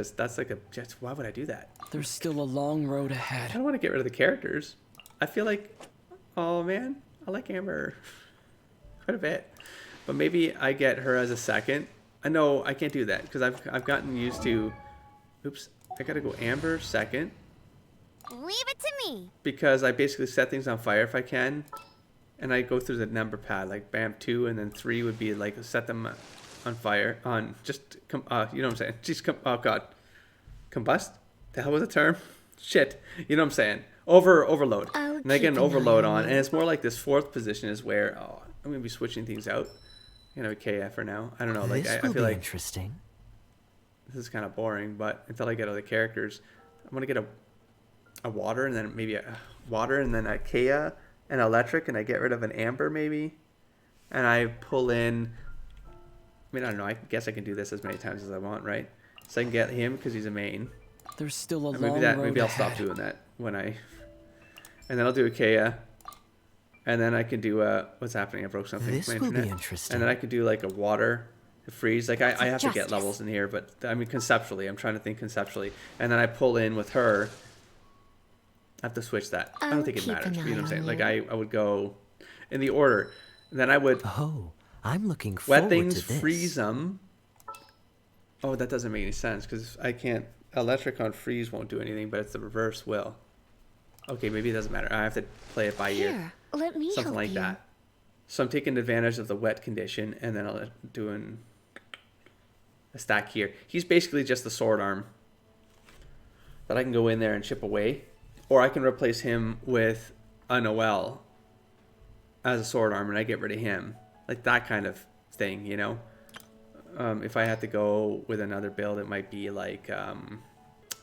why would I do that? There's still a long road I ahead. don't want to get rid of the characters. I feel like, oh man, I like Amber quite a bit, but maybe I get her as a second. I know I can't do that because I've gotten used to. Oops, I gotta go Amber second Leave it to me. because I basically set things on fire if I can, and I go through the number pad like bam 2 and then 3 would be like set them on fire on just you know what I'm saying? Just oh god, combust. The hell was the term? Shit, you know what I'm saying? Overload. I'll And I get an keep an overload eye on on, and it's more like this fourth position is where I'm gonna be switching things out. You know, KF for now. I don't know. Like This I will feel be like interesting. This is kind of boring, but until I get other characters, I'm going to get a water and then maybe a water and then a Kea, an electric, and I get rid of an amber maybe. And I pull in, I mean, I don't know, I guess I can do this as many times as I want, right? So I can get him because he's a main. There's still a And long road maybe I'll ahead. stop doing that when I, and then I'll do a Kea. And then I can do what's happening? I broke something. This my will be internet. interesting. And then I could do like a water to freeze. Like I have to get Justice. levels in here, but I mean conceptually, I'm trying to think conceptually. And then I pull in with her. I have to switch that. I don't I'll think it keep matters. an You know what I'm eye saying? on Like you. I would go in the order. And then I would Oh, I'm looking wet forward things, to this. freeze them. Oh, that doesn't make any sense because I can't. Electric on freeze won't do anything, but it's the reverse will. Okay, maybe it doesn't matter. I have to play it by ear. Here, let me Something help like you. that. So I'm taking advantage of the wet condition, and then I'll doing a stack here. He's basically just the sword arm that I can go in there and chip away, or I can replace him with a Noel as a sword arm, and I get rid of him, like that kind of thing, you know. If I had to go with another build, it might be like I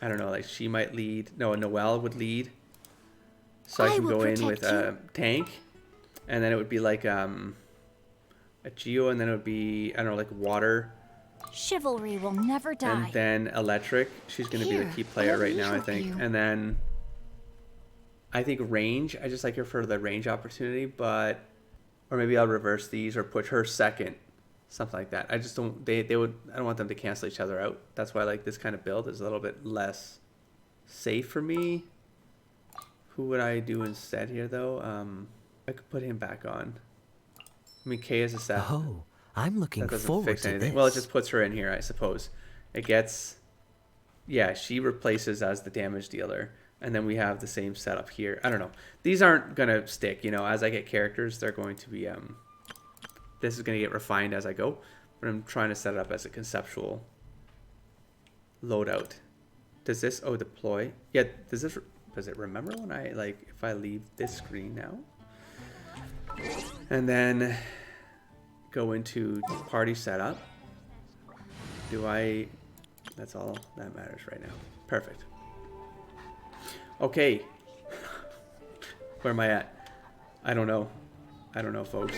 don't know, like she might lead. No, a Noel would lead. So I I can will go in with protect a tank, and then it would be like a Geo, and then it would be, I don't know, like water, Chivalry will never die. and then electric. She's going to be the Here, key player let right me now, I help think. you. And then I think range. I just like her for the range opportunity, but or maybe I'll reverse these or put her second, something like that. I just don't. They would. I don't want them to cancel each other out. That's why I like this kind of build is a little bit less safe for me. Who would I do instead here though? I could put him back on. I mean, K is a set. Oh, I'm looking That doesn't forward fix to anything. this. Well, it just puts her in here, I suppose. It gets, yeah, she replaces as the damage dealer, and then we have the same setup here. I don't know. These aren't gonna stick, you know. As I get characters, they're going to be this is gonna get refined as I go. But I'm trying to set it up as a conceptual loadout. Does this deploy? Yeah. Does it remember when I if I leave this screen now, and then go into party setup? Do I? That's all that matters right now. Perfect. Okay. Where am I at? I don't know. I don't know, folks.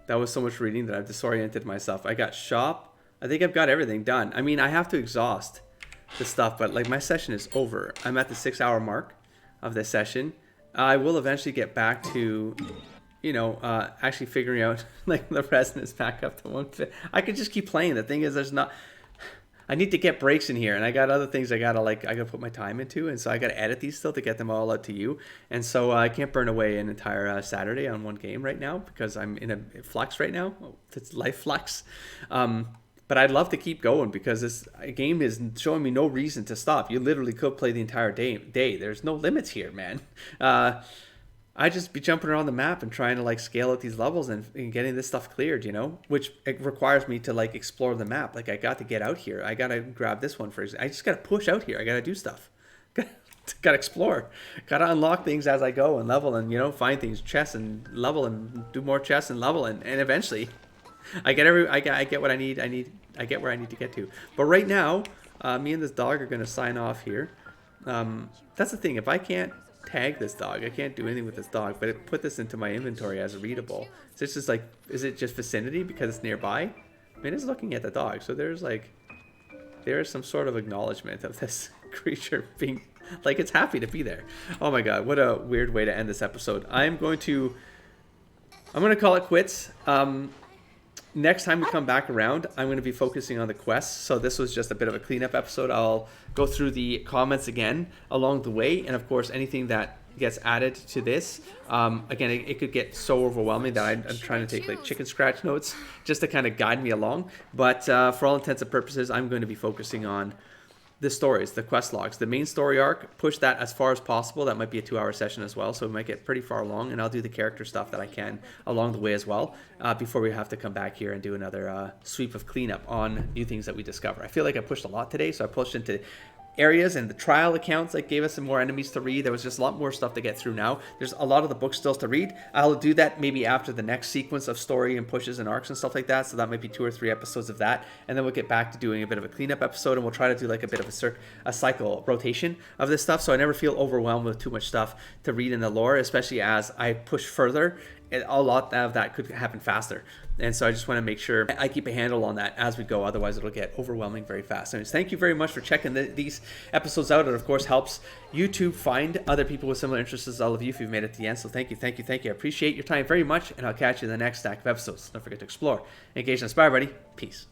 That was so much reading that I've disoriented myself. I got shop. I think I've got everything done. I mean, I have to exhaust the stuff, but like my session is over. I'm at the 6-hour mark of this session. I will eventually get back to, you know, actually figuring out like the resonance back up to 150. I could just keep playing. The thing is, there's not. I need to get breaks in here, and I got other things I gotta put my time into, and so I gotta edit these still to get them all out to you, and so I can't burn away an entire Saturday on one game right now because I'm in a flux right now. It's life flux, but I'd love to keep going because this game is showing me no reason to stop. You literally could play the entire day. There's no limits here, man. I just be jumping around the map and trying to like scale out these levels and getting this stuff cleared, you know, which it requires me to like explore the map. Like I got to get out here. I got to grab this one for example. I just got to push out here. I got to do stuff. Got to explore. Got to unlock things as I go and level and, you know, find things, chests and level and do more chests and level and eventually I get what I need. I get where I need to get to. But right now, me and this dog are going to sign off here. That's the thing. If I can't tag this dog, I can't do anything with this dog, but it put this into my inventory as a readable. So it's just like, is it just vicinity because it's nearby? I mean, it's looking at the dog, so there is some sort of acknowledgement of this creature being like it's happy to be there. Oh my god, what a weird way to end this episode. I'm going to call it quits. Next time we come back around, I'm going to be focusing on the quests. So this was just a bit of a cleanup episode. I'll go through the comments again along the way. And of course, anything that gets added to this, again, it could get so overwhelming that I'm trying to take like chicken scratch notes just to kind of guide me along. But for all intents and purposes, I'm going to be focusing on the stories, the quest logs, the main story arc, push that as far as possible. That might be a 2-hour session as well, so it might get pretty far along, and I'll do the character stuff that I can along the way as well, before we have to come back here and do another sweep of cleanup on new things that we discover. I feel like I pushed a lot today, so I pushed into areas, and the trial accounts like gave us some more enemies to read. There was just a lot more stuff to get through now. There's a lot of the books still to read. I'll do that maybe after the next sequence of story and pushes and arcs and stuff like that, so that might be 2 or 3 episodes of that, and then we'll get back to doing a bit of a cleanup episode, and we'll try to do like a bit of a cycle rotation of this stuff, so I never feel overwhelmed with too much stuff to read in the lore, especially as I push further. A lot of that could happen faster, and so I just want to make sure I keep a handle on that as we go, otherwise it'll get overwhelming very fast. Anyways, thank you very much for checking these episodes out. It of course helps YouTube find other people with similar interests as all of you if you've made it to the end, so thank you. I appreciate your time very much, and I'll catch you in the next stack of episodes. Don't forget to explore, engage, and inspire, buddy. Peace.